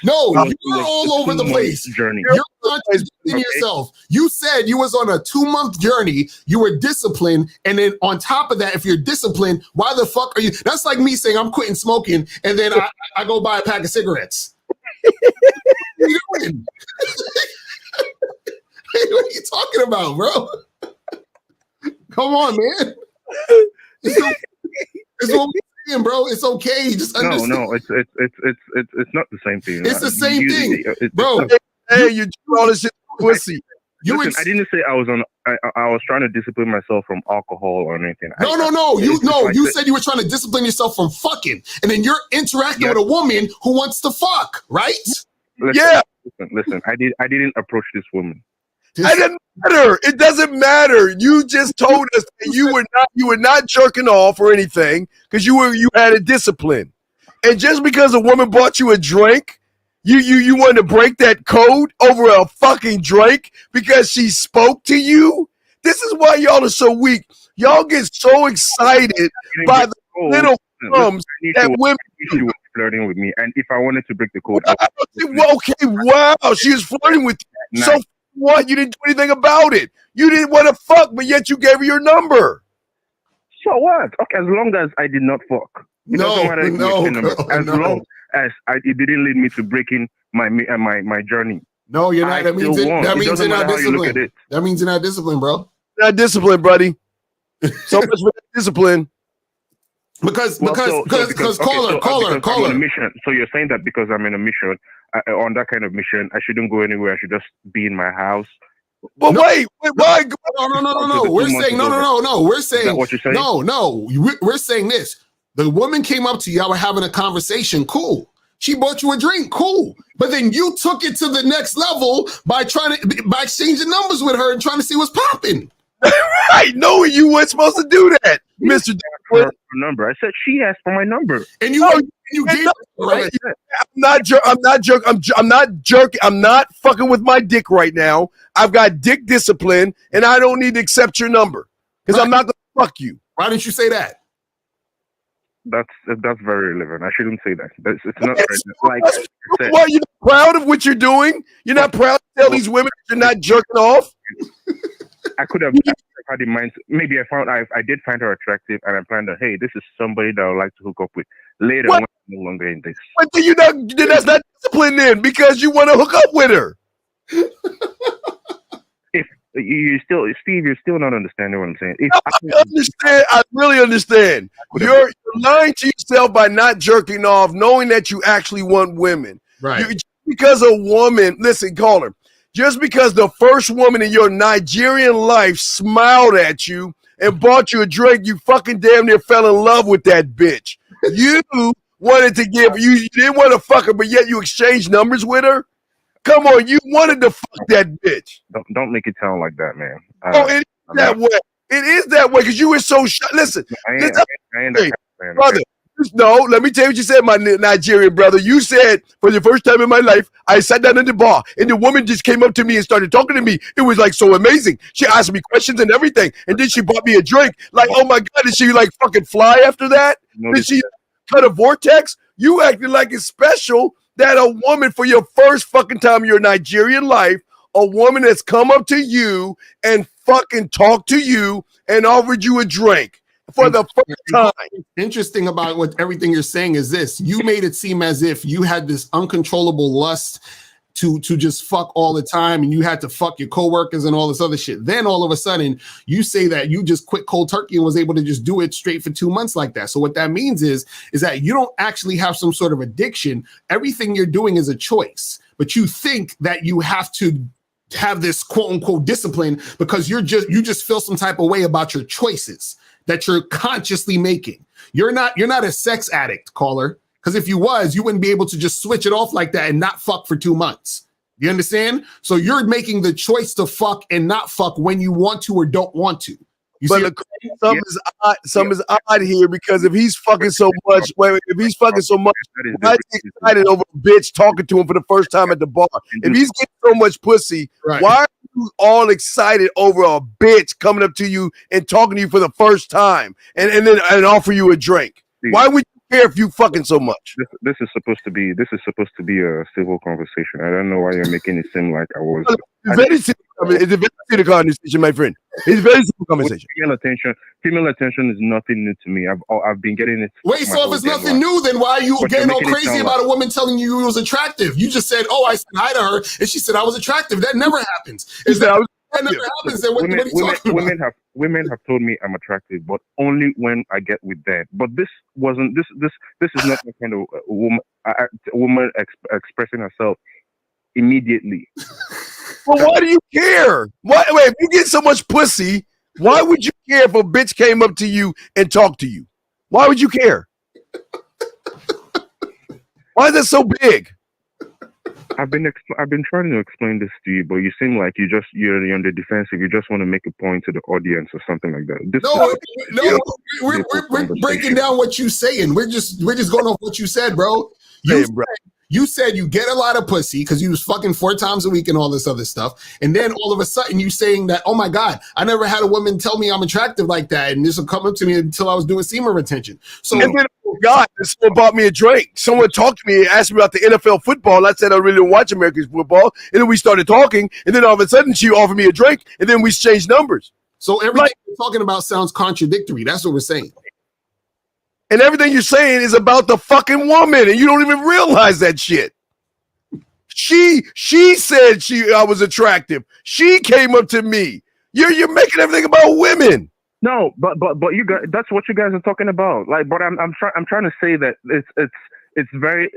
all over the place. Journey. You're contradicting yourself. You said you was on a 2-month journey. You were disciplined, and then on top of that, if you're disciplined, why the fuck are you? That's like me saying I'm quitting smoking, and then I go buy a pack of cigarettes. What are you doing? What are you talking about, bro? Come on, man. It's what we're saying, bro. It's okay. Just understand. No, it's not the same thing. It's the same thing, bro. Hey, you do all this shit, pussy. I didn't say I was on. I was trying to discipline myself from alcohol or anything. No. You said you were trying to discipline yourself from fucking, and then you're interacting with a woman who wants to fuck, right? Listen. I didn't approach this woman. It doesn't matter. It doesn't matter. You just told us that you were not jerking off or anything because you had a discipline, and just because a woman bought you a drink, you wanted to break that code over a fucking drink because she spoke to you. This is why y'all are so weak. Y'all get so excited by the little crumbs that women she was flirting with me, and if I wanted to break the code, okay, wow, she was flirting with you. So what? You didn't do anything about it. You didn't want to fuck, but yet you gave her your number. So what? Okay, as long as I did not fuck. As long as it didn't lead me to breaking my journey. No, you're not. That means you're not disciplined. That means you're not disciplined, bro. Not disciplined, buddy. So much for that discipline. Because Well, caller. I'm on a mission. So you're saying that because I'm in a mission, on that kind of mission, I shouldn't go anywhere. I should just be in my house. Well, wait, why? No. We're saying no. We're saying, is that what you're saying? No. We're saying this. The woman came up to you. Y'all were having a conversation. Cool. She bought you a drink. Cool. But then you took it to the next level by exchanging numbers with her and trying to see what's popping. Right, knowing you weren't supposed to do that, Mr. Her number. I said she asked for my number, and you gave it, right? I'm not jerking. I'm not fucking with my dick right now. I've got dick discipline, and I don't need to accept your number because I'm not gonna fuck you. Why didn't you say that? That's very relevant. I shouldn't say that. It's not like. Why you're not proud of what you're doing? You're not proud to tell these women that you're not jerking off. I could have had in mind. Maybe I did find her attractive, and I planned that. Hey, this is somebody that I would like to hook up with later. When I'm no longer in this. But that's not discipline then, because you want to hook up with her. If Steve, you're still not understanding what I'm saying. I really understand. You're lying to yourself by not jerking off, knowing that you actually want women. Right. Because a woman, listen, caller. Just because the first woman in your Nigerian life smiled at you and bought you a drink, you fucking damn near fell in love with that bitch. You wanted to you didn't want to fuck her, but yet you exchanged numbers with her? Come on, you wanted to fuck that bitch. Don't make it sound like that, man. It is that way. It is that way because you were so Listen, brother. No, let me tell you what you said, my Nigerian brother. You said, for the first time in my life, I sat down at the bar, and the woman just came up to me and started talking to me. It was like so amazing. She asked me questions and everything, and then she bought me a drink. Like, oh my God, did she like fucking fly after that? Did she cut a vortex? You acted like it's special that a woman, for your first fucking time in your Nigerian life, a woman that's come up to you and fucking talked to you and offered you a drink. For the first time. Interesting about everything you're saying is this: you made it seem as if you had this uncontrollable lust to just fuck all the time, and you had to fuck your coworkers and all this other shit. Then all of a sudden, you say that you just quit cold turkey and was able to just do it straight for 2 months like that. So what that means is that you don't actually have some sort of addiction. Everything you're doing is a choice, but you think that you have to have this quote unquote discipline because you just feel some type of way about your choices that you're consciously making. You're not a sex addict, caller. Because if you was, you wouldn't be able to just switch it off like that and not fuck for 2 months. You understand? So you're making the choice to fuck and not fuck when you want to or don't want to. Something is odd here because if he's fucking so much, why is he excited over a bitch talking to him for the first time at the bar? If he's getting so much pussy, why are you all excited over a bitch coming up to you and talking to you for the first time and then offer you a drink? Why would you care if you fucking so much? This is supposed to be a civil conversation. I don't know why you're making it seem like I was. It's a very civil conversation, my friend. It's a very civil conversation. Female attention is nothing new to me. I've been getting it. Wait, so if it's nothing new, then why are you getting all crazy about a woman telling you was attractive? You just said, "Oh, I said hi to her," and she said I was attractive. That never happens. That never happens. Then what are you talking about? Women have told me I'm attractive, but only when I get with them. But this wasn't. This is not the kind of woman expressing herself immediately. Well, why do you care? Wait, if you get so much pussy, why would you care if a bitch came up to you and talked to you? Why would you care? Why is that so big? I've been trying to explain this to you, but you seem like you're on the defensive. You just want to make a point to the audience or something like that. We're breaking down what you're saying. We're just going off what you said, bro. You said you get a lot of pussy because you was fucking 4 times a week and all this other stuff. And then all of a sudden you saying that, oh my God, I never had a woman tell me I'm attractive like that. And this will come up to me until I was doing semen retention. So and then, oh God, someone bought me a drink. Someone talked to me and asked me about the NFL football. I said I really don't watch American football. And then we started talking. And then all of a sudden she offered me a drink. And then we exchanged numbers. So everything you're talking about sounds contradictory. That's what we're saying. And everything you're saying is about the fucking woman, and you don't even realize that shit. She said I was attractive. She came up to me. You're making everything about women. No, but you guys, that's what you guys are talking about. Like, but I'm trying to say that it's very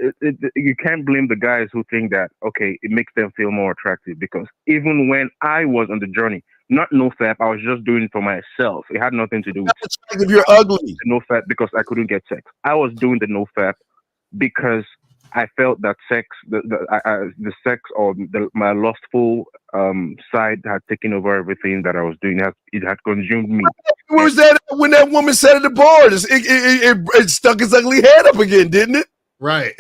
you can't blame the guys who think that okay, it makes them feel more attractive, because even when I was on the journey, not NoFap, I was just doing it for myself. It had nothing to do with If you're ugly, NoFap because I couldn't get sex. I was doing the NoFap because I felt that sex, the sex or my lustful side had taken over everything that I was doing. It had consumed me. where was that when that woman sat at the bar? It stuck its ugly head up again, didn't it? Right.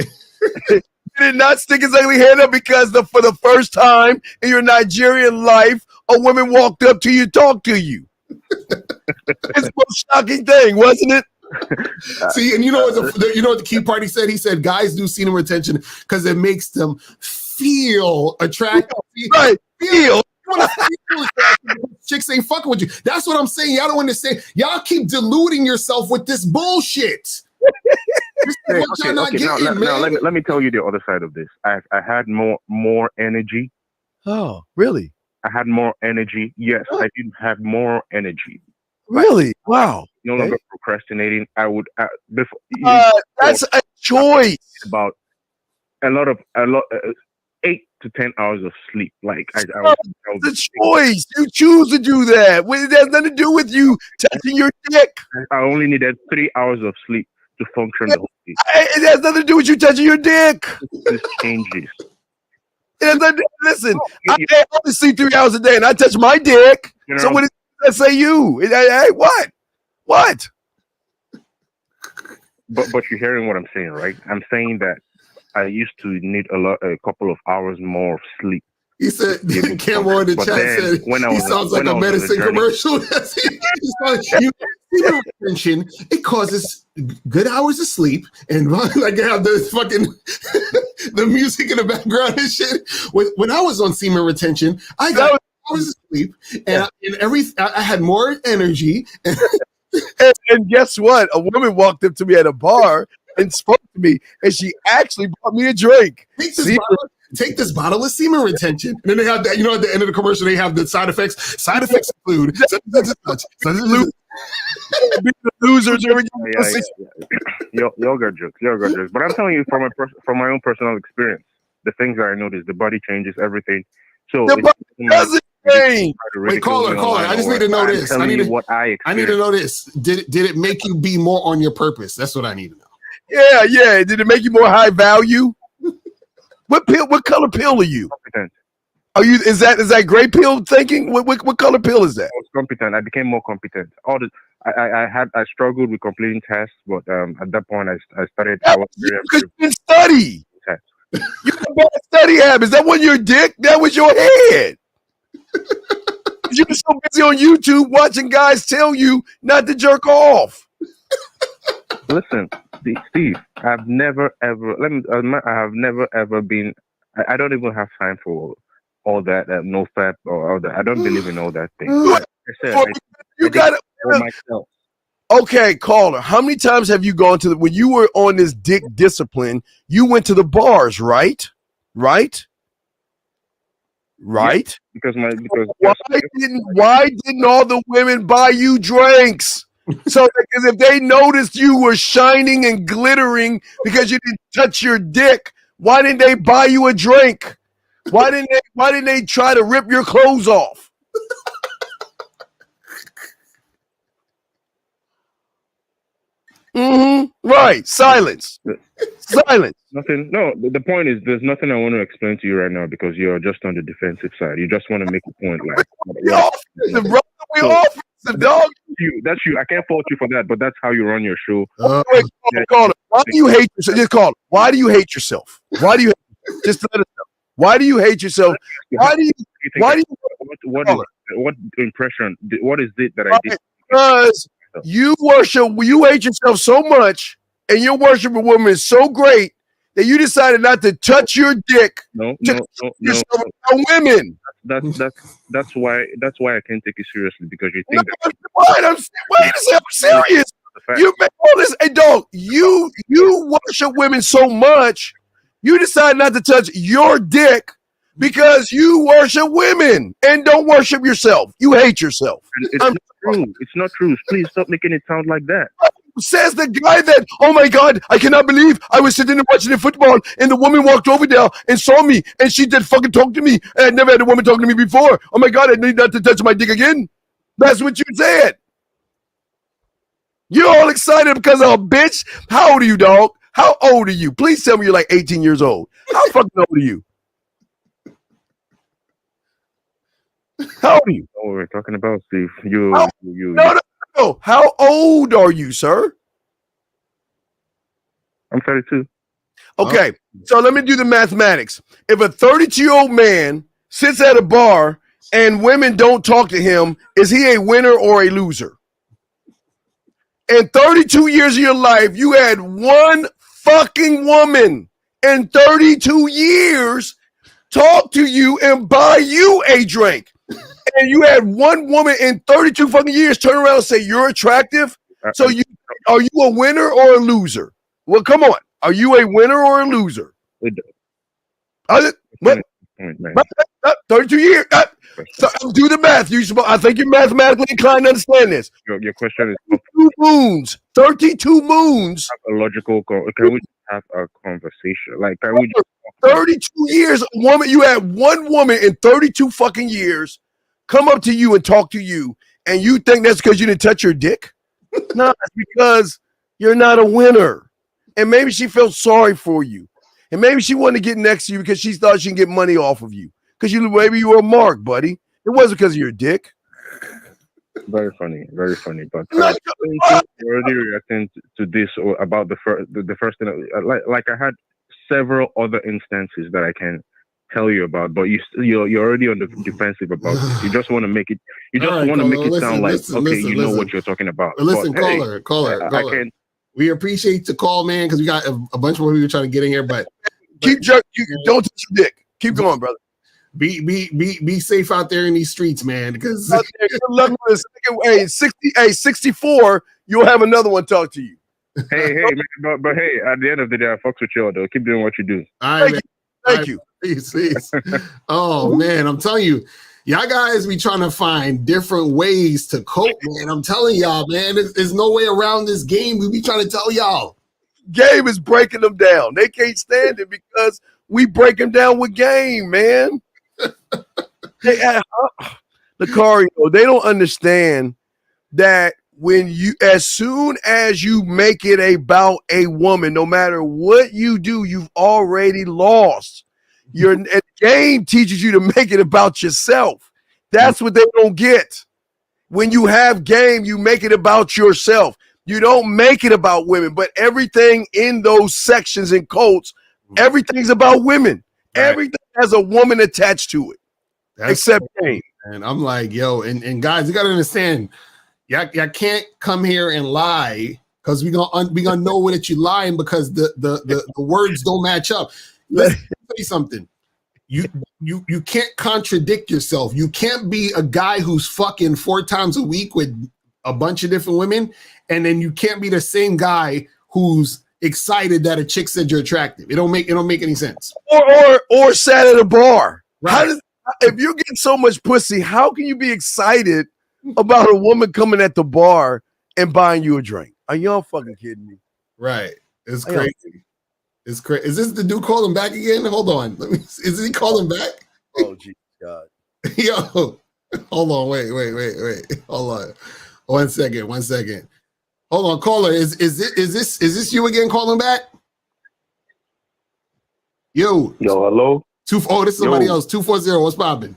It did not stick its ugly head up because for the first time in your Nigerian life, a woman walked up to you, talked to you. It's the most shocking thing, wasn't it? See, and you know what the key part he said? He said guys do semen retention because it makes them feel attractive. Right. Feel. You want to feel attractive. Chicks ain't fucking with you. That's what I'm saying. Y'all don't understand. Y'all keep deluding yourself with this bullshit. This is what y'all not getting, now man. let me tell you the other side of this. I had more energy. Oh, really? I had more energy. Yes, I did have more energy. Really? Wow. No longer procrastinating. I would before. That's a choice. About a lot 8 to 10 hours of sleep. Like I was the choice. You choose to do that. It has nothing to do with you touching your dick. I only needed 3 hours of sleep to function the whole day. It has nothing to do with you touching your dick. This changes. Listen, I only sleep 3 hours a day, and I touch my dick. You know, so what does that say? You? Hey, what? What? But you're hearing what I'm saying, right? I'm saying that I used to need a couple of hours more of sleep. He said, Cameron in the chat said, he sounds like a medicine commercial. Semen retention, it causes good hours of sleep, and like I have the fucking the music in the background and shit. When I was on semen retention, I got hours of sleep, and I had more energy. And guess what? A woman walked up to me at a bar and spoke to me, and she actually bought me a drink. Take this bottle of semen retention. And then they have that, at the end of the commercial, they have the side effects. Side effects include losers. Yoga jokes. But I'm telling you from my own personal experience, the things that I noticed, the body changes, everything. So the body doesn't change. Wait, caller. I just need to know this. I need to know this. Did it make you be more on your purpose? That's what I need to know. Yeah. Did it make you more high value? What color pill are you? Competent. Are you? Is that gray pill thinking? What color pill is that? I was competent. I became more competent. I struggled with completing tests, but at that point I started. Because you didn't study. You had bad study habits. That wasn't your dick. That was your head. You were so busy on YouTube watching guys tell you not to jerk off. Listen, Steve, I've never ever. I have never ever been. I don't even have time for all that NoFap or all that. I don't believe in all that thing. Like I said, you got it for myself. Okay, caller. How many times have you gone to when you were on this dick discipline? You went to the bars, right? Right. Yeah, because why didn't all the women buy you drinks? So because if they noticed you were shining and glittering because you didn't touch your dick, why didn't they buy you a drink? Why didn't they try to rip your clothes off? Right. Silence. Nothing. No, the point is there's nothing I want to explain to you right now because you're just on the defensive side. You just want to make a point like we're offensive, dog. That's you. I can't fault you for that, but that's how you run your show. Call it. Why do you hate yourself? Just call it. Why do you hate yourself? Why do you just let us know? Why do you hate yourself? What impression? What is it that I did? Because you hate yourself so much, and your worship of women is so great that you decided not to touch your dick. No. Women. That's why I can't take it seriously because you think that. Wait a second, I'm serious. You make all this, hey dog. You worship women so much, you decide not to touch your dick because you worship women and don't worship yourself. You hate yourself. And it's not true. It's not true. Please stop making it sound like that. Says the guy that, oh my God, I cannot believe I was sitting and watching the football and the woman walked over there and saw me and she did fucking talk to me. And I never had a woman talk to me before. Oh my God, I need not to touch my dick again. That's what you said. You're all excited because of a bitch. How old are you, dog? How old are you? Please tell me you're like 18 years old. How fucking old are you? How old are you? Oh, we're talking about Steve. No. How old are you, sir? I'm 32. Okay, so let me do the mathematics. If a 32-year-old man sits at a bar and women don't talk to him, is he a winner or a loser? In 32 years of your life, you had one fucking woman in 32 years talk to you and buy you a drink. And you had one woman in 32 fucking years turn around and say you're attractive. So are you a winner or a loser? Well, come on. Are you a winner or a loser? 32 years. So do the math. I think you're mathematically inclined to understand this. Your question is 32 moons. 32 moons. A logical. Can we have a conversation? Like, can we? 32 years. You had one woman in 32 fucking years come up to you and talk to you, and you think that's because you didn't touch your dick? No, it's because you're not a winner. And maybe she felt sorry for you. And maybe she wanted to get next to you because she thought she can get money off of you. Because maybe you were a mark, buddy. It wasn't because of your dick. Very funny. But you're already reacting to this or about the first thing. Like I had several other instances that I can tell you about, but you're already on the defensive about this. You just want to make it. You just want to make it sound like you know what you're talking about. Listen, caller. We appreciate the call, man, because we got a bunch of people trying to get in here. But don't touch your dick. Keep going, brother. Be safe out there in these streets, man. Because hey, 64, you'll have another one talk to you. Hey, man, but hey, at the end of the day, I fucks with y'all though. Keep doing what you do. All right, Thank you. Please. Oh man, I'm telling you, y'all guys be trying to find different ways to cope, man. I'm telling y'all, man, there's no way around this game. We be trying to tell y'all. Game is breaking them down. They can't stand it because we break them down with game, man. Lucario, they don't understand that as soon as you make it about a woman, no matter what you do, you've already lost. The game teaches you to make it about yourself. That's what they don't get. When you have game, you make it about yourself. You don't make it about women, but everything in those sections and quotes, everything's about women. Right. Everything has a woman attached to it. Except game. And I'm like, yo, and guys, you gotta understand, y'all can't come here and lie because we gonna know that you're lying because the words don't match up. Let's say something. You can't contradict yourself. You can't be a guy who's fucking 4 times a week with a bunch of different women, and then you can't be the same guy who's excited that a chick said you're attractive. It don't make any sense. Or sat at a bar. Right. If you're getting so much pussy, how can you be excited about a woman coming at the bar and buying you a drink? Are y'all fucking kidding me? Right. It's crazy. It's crazy. Is this the dude calling back again? Hold on. Is he calling back? Oh, geez, God. Yo, hold on. Wait. Hold on. One second. Hold on, caller. Is this you again calling back? Yo, hello. This is somebody else. 240. What's popping?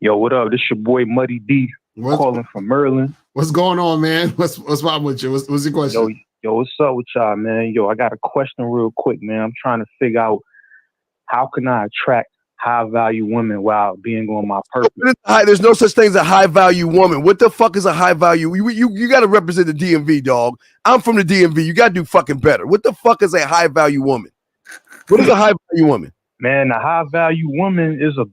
Yo, what up? This your boy Muddy D calling from Maryland. What's going on, man? What's popping with you? What's your question? Yo, what's up with y'all, man? Yo, I got a question real quick, man. I'm trying to figure out how can I attract high value women while being on my purpose. There's no such thing as a high value woman. What the fuck is a high value? You got to represent the DMV, dog. I'm from the DMV. You got to do fucking better. What the fuck is a high value woman? What is a high value woman? Man, a high value woman is a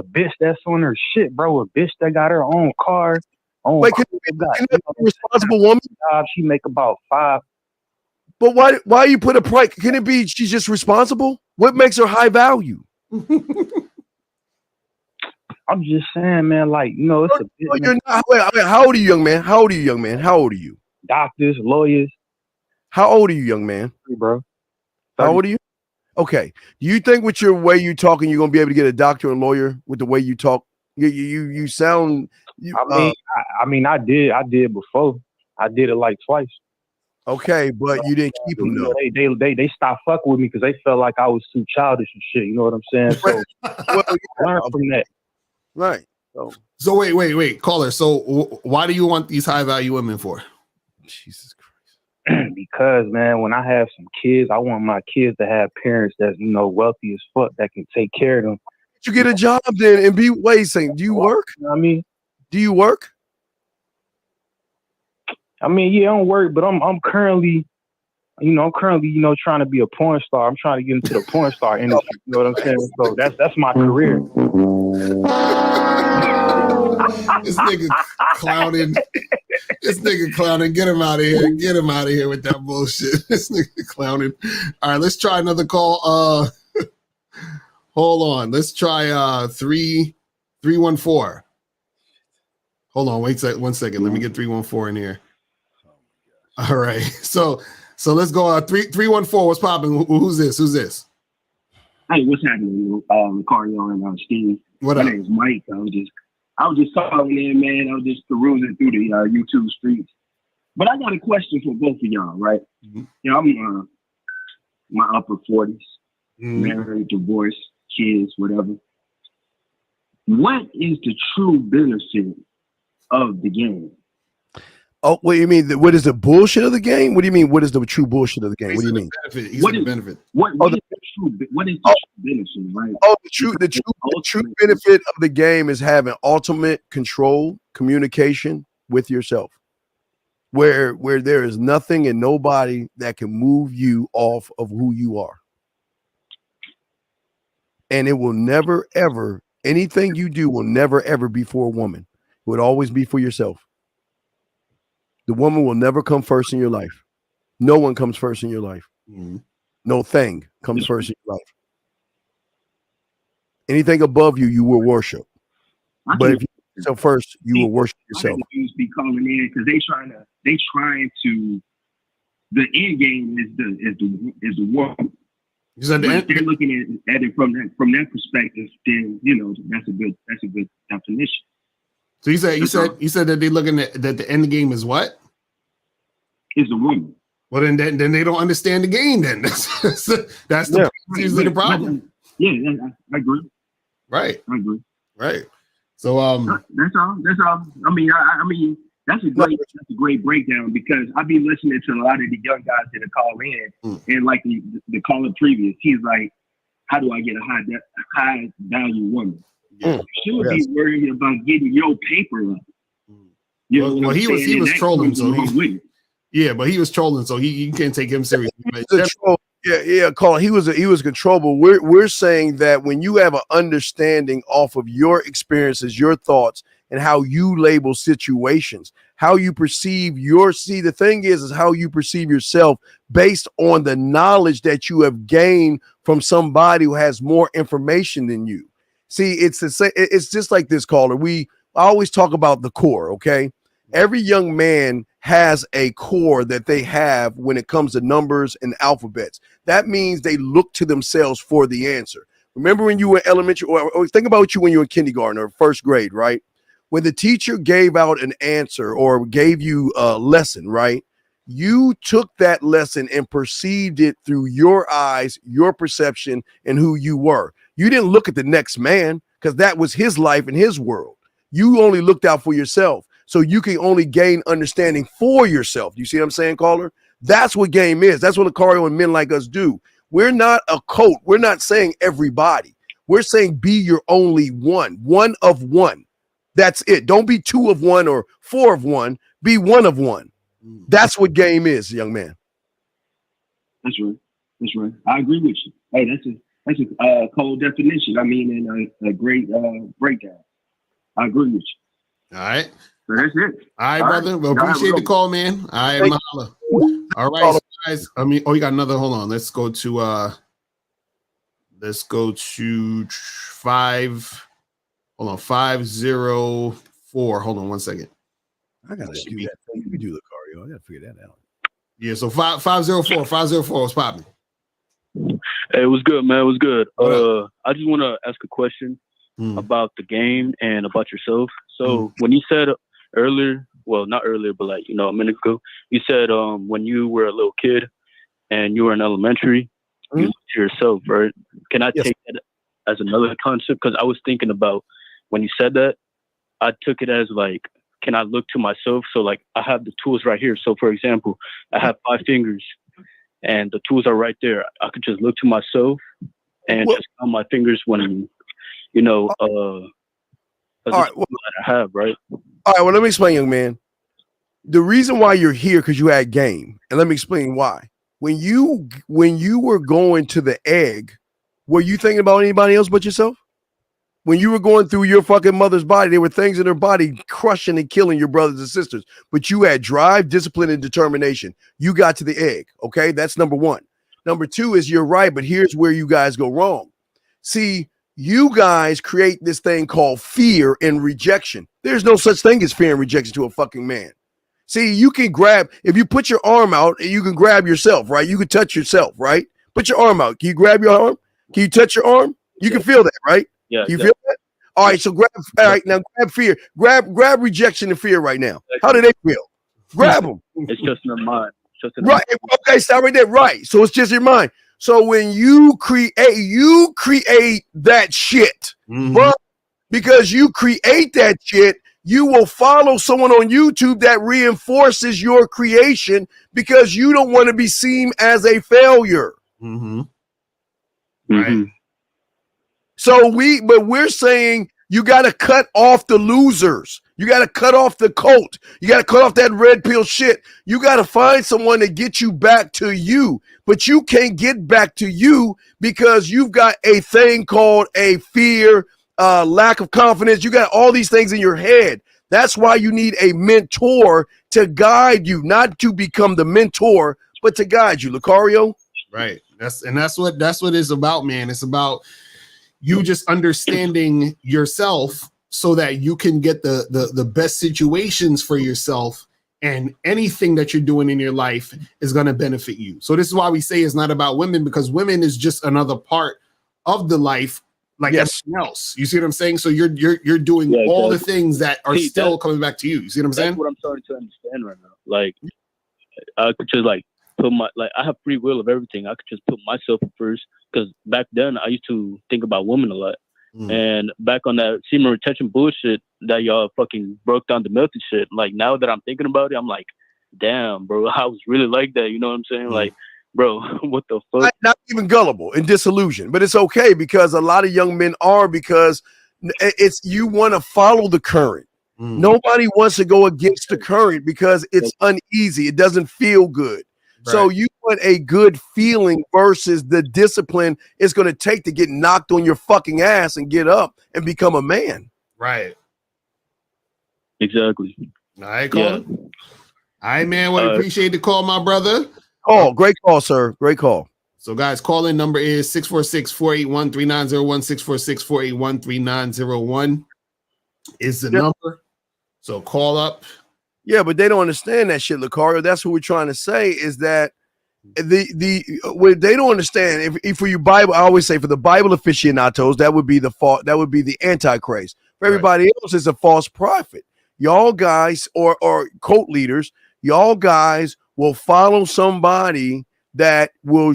bitch that's on her shit, bro. A bitch that got her own car. Can it be a responsible woman? She make about 5. But why you put a price? Can it be she's just responsible? What makes her high value? I'm just saying, man, like, you know, it's a No, business. you're not. Wait, how old are you, young man? How old are you, young man? How old are you? Doctors, lawyers, How old are you, young man? bro. How old are you? Okay. Do you think with your way you talking, you're gonna be able to get a doctor and lawyer with the way you talk? You sound. I mean, I did before. I did it like twice. Okay, but you didn't keep them You though. know, they stopped fucking with me because they felt like I was too childish and shit. You know what I'm saying? So Well, learn from that. right. So wait, caller. So why do you want these high value women for? Jesus Christ. Because, man, when I have some kids, I want my kids to have parents that's, you know, wealthy as fuck that can take care of them. You get a job then and be saying, do you work? You know what I mean? Do you work? I mean, yeah, I don't work, but I'm currently, you know, trying to be a porn star. I'm trying to get into the porn star industry. You know what I'm saying? So that's my career. This nigga clowning. This nigga clowning. Get him out of here. Get him out of here with that bullshit. This nigga clowning. All right, let's try another call. Hold on. Let's try 314. Hold on. Wait 1 second. Let me get 314 in here. All right. So let's go 314. What's popping? Who's this? Hey, what's happening, Ricardo and Steve? What My up? name's Mike. I was just calling in, man. I was just perusing through the YouTube streets. But I got a question for both of y'all, right? Mm-hmm. You know, I'm my upper 40s, married, divorced, kids, whatever. What is the true benefit of the game? Oh, what do you mean? What is the bullshit of the game? What do you mean? What is the true bullshit of the game? What do you mean? What is benefit? What is the true benefit, right? Oh, the true benefit of the game is having ultimate control, communication with yourself, where there is nothing and nobody that can move you off of who you are, and it will never ever anything you do will never ever be for a woman. It would always be for yourself. The woman will never come first in your life. No one comes first in your life. Mm-hmm. No thing comes first in your life. Anything above you, you will worship. But if you put yourself first, you will worship yourself. Be calling in because they trying to. The end game is the war. You said if they're looking at it from that perspective, then you know that's a good definition. So you said that they're looking at that the end game is what? Is the woman. Well, then they don't understand the game. Then that's usually the problem. Yeah, I agree. Right. I agree. Right. So that's all. I mean that's a great breakdown because I've been listening to a lot of the young guys that call in, and like the caller previous, he's like, "How do I get a high value woman?" Yeah. You should be worried about getting your paper up. You know well, he was trolling, so but he was trolling, so you can't take him seriously. Yeah, Colin. He was controllable. We're saying that when you have an understanding off of your experiences, your thoughts, and how you label situations, how you perceive the thing is how you perceive yourself based on the knowledge that you have gained from somebody who has more information than you. See, it's just like this, caller. I always talk about the core, okay? Every young man has a core that they have when it comes to numbers and alphabets. That means they look to themselves for the answer. Remember when you were elementary, or think about you when you were in kindergarten or first grade, right? When the teacher gave out an answer or gave you a lesson, right? You took that lesson and perceived it through your eyes, your perception, and who you were. You didn't look at the next man because that was his life and his world. You only looked out for yourself. So you can only gain understanding for yourself. You see what I'm saying, caller? That's what game is. That's what Lucario and men like us do. We're not a cult. We're not saying everybody. We're saying be your only one of one. That's it. Don't be two of one or four of one. Be one of one. That's what game is, young man. That's right. I agree with you. Hey, that's a cold definition. I mean, and a great breakdown. I agree with you. All right. So that's it. All right, brother. Well, appreciate the call, man. All right, mahalo. All right, so guys. You got another. Hold on. Let's go to Let's go to 504. Hold on 1 second. I gotta do that. You can do Lucario. I gotta figure that out. Yeah, so 504. What's popping? Hey, it was good, man. It was good. I just want to ask a question about the game and about yourself. So when you said earlier, well, not earlier, but like, a minute ago, you said when you were a little kid and you were in elementary, you looked to yourself, right? Can I take that as another concept? Because I was thinking about when you said that, I took it as like, can I look to myself? So like I have the tools right here. So for example, I have 5 fingers and the tools are right there. I could just look to myself and just count my fingers when, all right, that I have, right? All right, well, let me explain, young man. The reason why you're here because you had game. And let me explain why. When you were going to the egg, were you thinking about anybody else but yourself? When you were going through your fucking mother's body, there were things in her body crushing and killing your brothers and sisters. But you had drive, discipline, and determination. You got to the egg, okay? That's number 1. Number 2 is you're right, but here's where you guys go wrong. See, you guys create this thing called fear and rejection. There's no such thing as fear and rejection to a fucking man. See, you can grab, if you put your arm out, you can grab yourself, right? You can touch yourself, right? Put your arm out. Can you grab your arm? Can you touch your arm? You can feel that, right? Yeah. You feel that? All right, so grab, all right, now grab fear. Grab rejection and fear right now. How do they feel? Grab them. It's just in their mind. Right. Okay, stop right there. Right. So it's just your mind. So when you create that shit. But because you create that shit, you will follow someone on YouTube that reinforces your creation because you don't want to be seen as a failure. Right. So we're saying you got to cut off the losers. You got to cut off the cult. You got to cut off that red pill shit. You got to find someone to get you back to you. But you can't get back to you because you've got a thing called a fear, lack of confidence. You got all these things in your head. That's why you need a mentor to guide you, not to become the mentor, but to guide you. Lucario? Right. That's what it's about, man. It's about you just understanding yourself so that you can get the best situations for yourself, and anything that you're doing in your life is going to benefit you. So this is why we say it's not about women, because women is just another part of the life, like everything else. You see what I'm saying? So you're doing all the things that are still coming back to you. You see what I'm saying? That's what I'm starting to understand right now. Like I could just like put I have free will of everything. I could just put myself first, because back then I used to think about women a lot. And back on that semen retention bullshit that y'all fucking broke down the melted shit. Like now that I'm thinking about it, I'm like, damn, bro, I was really like that. You know what I'm saying? Like, bro, what the fuck? Not even gullible and disillusioned, but it's okay because a lot of young men are, because it's you want to follow the current. Nobody wants to go against the current because it's uneasy. It doesn't feel good. Right. So you want a good feeling versus the discipline it's going to take to get knocked on your fucking ass and get up and become a man. Right. Exactly. All right, Colin. All right, man. Well, I appreciate the call, my brother. Oh, great call, sir. Great call. So, guys, call-in number is 646-481-3901, 646-481-3901 is the number. So call up. Yeah, but they don't understand that shit, Lucario. That's what we're trying to say, is that what they don't understand. If for you Bible, I always say for the Bible aficionados, that would be the Antichrist. For everybody else, it's a false prophet. Y'all guys or cult leaders, y'all guys will follow somebody that will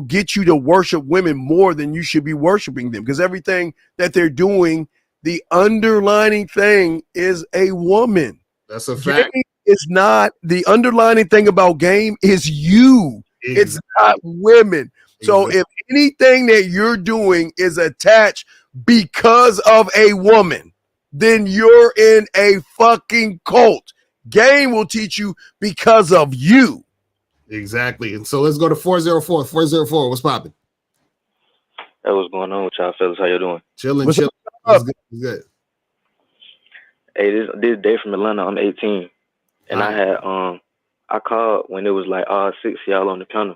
get you to worship women more than you should be worshiping them, because everything that they're doing, the underlining thing is a woman. That's a fact. Game is not the underlining thing about game is you. Exactly. It's not women. So if anything that you're doing is attached because of a woman, then you're in a fucking cult. Game will teach you because of you. Exactly. And so let's go to 404. 404. What's popping? Hey, what's going on with y'all fellas? How you doing? Chilling. What's Good. Hey, this is Dave from Atlanta. I'm 18, and I called when it was like all 6 y'all on the panel.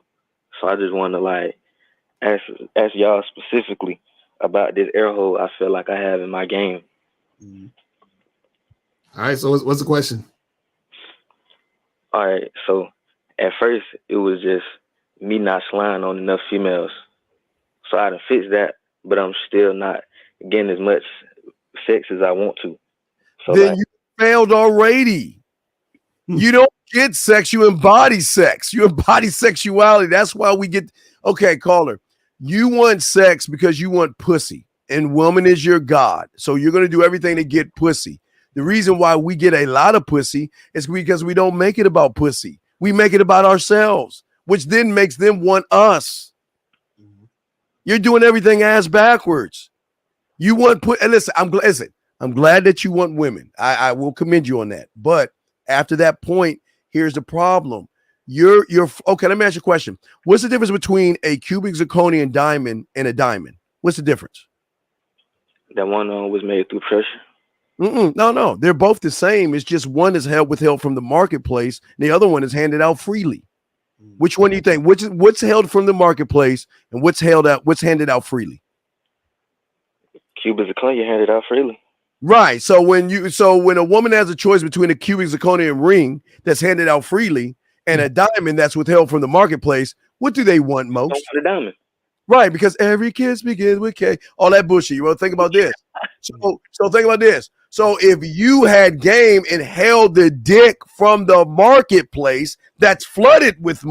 So I just wanted to like ask y'all specifically about this air hole I feel like I have in my game. All right, so what's the question? All right, so at first it was just me not sliding on enough females. So I done fixed that, but I'm still not getting as much sex as I want to. So then you failed already. You don't get sex, you embody sex. You embody sexuality. That's why we get okay, caller. You want sex because you want pussy, and woman is your god. So you're gonna do everything to get pussy. The reason why we get a lot of pussy is because we don't make it about pussy. We make it about ourselves, which then makes them want us. You're doing everything ass backwards. You want and listen, I'm glad that you want women. I will commend you on that. But after that point, here's the problem. You're okay. Let me ask you a question. What's the difference between a cubic zirconian diamond and a diamond? What's the difference? That one was made through pressure. No. They're both the same. It's just one is withheld from the marketplace. And the other one is handed out freely. Which one do you think? What's held from the marketplace and what's handed out freely? Cubic zirconia handed out freely. Right. So when a woman has a choice between a cubic zirconium ring that's handed out freely and a diamond that's withheld from the marketplace, what do they want most? The diamond. Right, because every kiss begins with K. All that bullshit. You want to think about this. So think about this. So if you had game and held the dick from the marketplace that's flooded with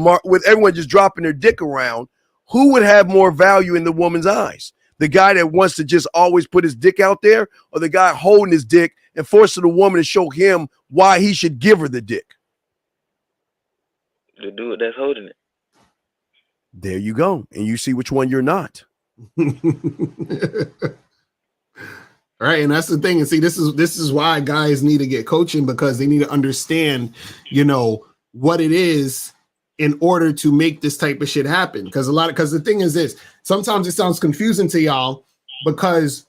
everyone just dropping their dick around, who would have more value in the woman's eyes? The guy that wants to just always put his dick out there, or the guy holding his dick and forcing the woman to show him why he should give her the dick? The dude that's holding it. There you go. And you see which one you're not. All right, and that's the thing. And see, this is why guys need to get coaching, because they need to understand, what it is in order to make this type of shit happen. Because the thing is this, sometimes it sounds confusing to y'all because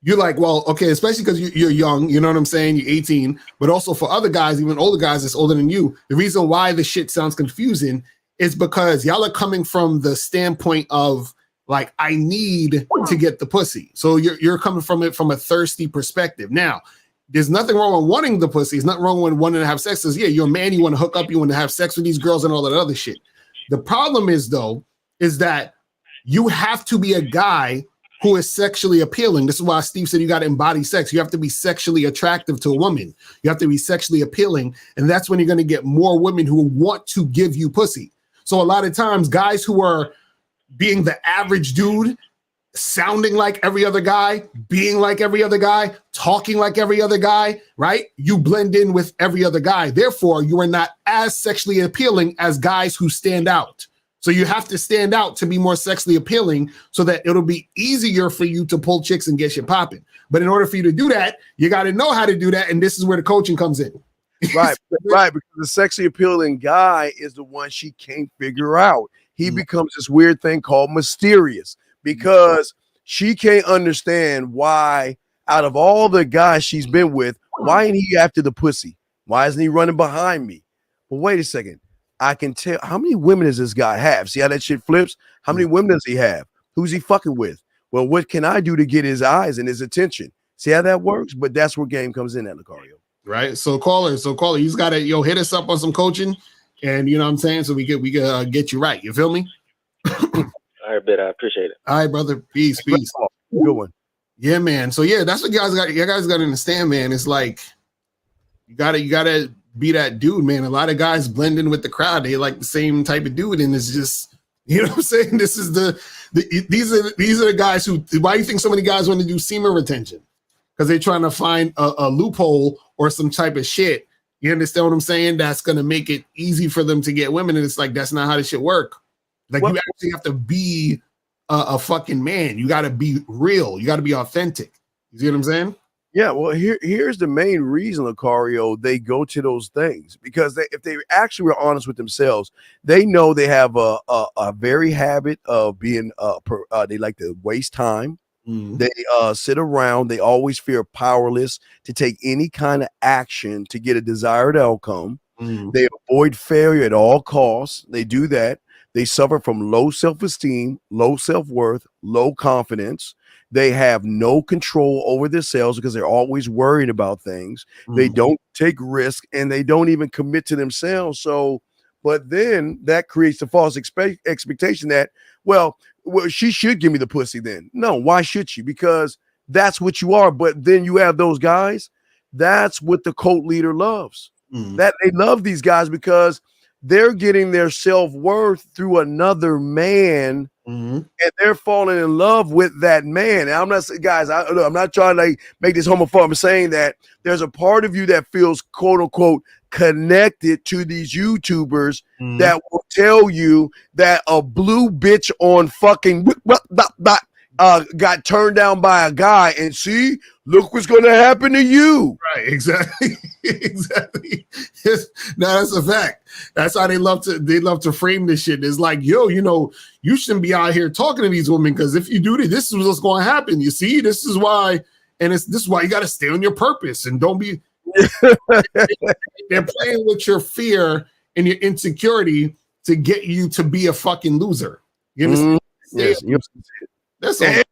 you're like, well, okay, especially because you're young, you know what I'm saying? You're 18, but also for other guys, even older guys that's older than you, the reason why the shit sounds confusing is because y'all are coming from the standpoint of like, I need to get the pussy. So you're coming from it from a thirsty perspective. Now, there's nothing wrong with wanting the pussy. There's nothing wrong with wanting to have sex. Because, yeah, you're a man, you want to hook up, you want to have sex with these girls and all that other shit. The problem is, though, is that you have to be a guy who is sexually appealing. This is why Steve said you got to embody sex. You have to be sexually attractive to a woman. You have to be sexually appealing. And that's when you're going to get more women who want to give you pussy. So a lot of times, guys who are being the average dude, sounding like every other guy, being like every other guy, talking like every other guy, right? You blend in with every other guy. Therefore, you are not as sexually appealing as guys who stand out. So you have to stand out to be more sexually appealing so that it'll be easier for you to pull chicks and get shit popping. But in order for you to do that, you got to know how to do that. And this is where the coaching comes in. Right. Because the sexually appealing guy is the one she can't figure out. He becomes this weird thing called mysterious because she can't understand why, out of all the guys she's been with, why ain't he after the pussy? Why isn't he running behind me? But wait a second. I can tell, how many women does this guy have? See how that shit flips? How many women does he have? Who's he fucking with? Well, what can I do to get his eyes and his attention? See how that works? But that's where game comes in at, Lucario. Right. So caller, you just gotta hit us up on some coaching, and you know what I'm saying, so we can get you right. You feel me? All right, bet. I appreciate it. All right, brother. Peace. Good one. Yeah, man. So yeah, that's what you guys got to understand, man. It's like you gotta be that dude, man. A lot of guys blend in with the crowd. They like the same type of dude, and it's just, you know what I'm saying? This is these are the guys who. Why do you think so many guys want to do semen retention? Because they're trying to find a loophole or some type of shit. You understand what I'm saying? That's going to make it easy for them to get women. And it's like, that's not how this shit work. Like, you actually have to be a fucking man. You got to be real. You got to be authentic. You see what I'm saying? Yeah, well, here's the main reason, Lucario, they go to those things. Because if they actually were honest with themselves, they know they have a very habit of being, they like to waste time. They sit around. They always feel powerless to take any kind of action to get a desired outcome. They avoid failure at all costs. They do that. They suffer from low self-esteem, low self-worth, low confidence. They have no control over themselves because they're always worried about things. They don't take risk, and they don't even commit to themselves. So, but then that creates the false expectation that, well, she should give me the pussy then. No, why should she? Because that's what you are. But then you have those guys. That's what the cult leader loves. That they love these guys because they're getting their self-worth through another man, and they're falling in love with that man. And I'm not saying, guys, I'm not trying to like make this homophobic. I'm saying that there's a part of you that feels quote unquote connected to these YouTubers that will tell you that a blue bitch on fucking got turned down by a guy, and see, look what's going to happen to you. Right, exactly. Exactly. No, that's a fact. That's how they love to frame this shit. It's like, yo, you know, you shouldn't be out here talking to these women, because if you do this is what's going to happen. You see, this is why, and this is why you got to stay on your purpose and don't be. They're playing with your fear and your insecurity to get you to be a fucking loser. You understand? Yes. That's all. And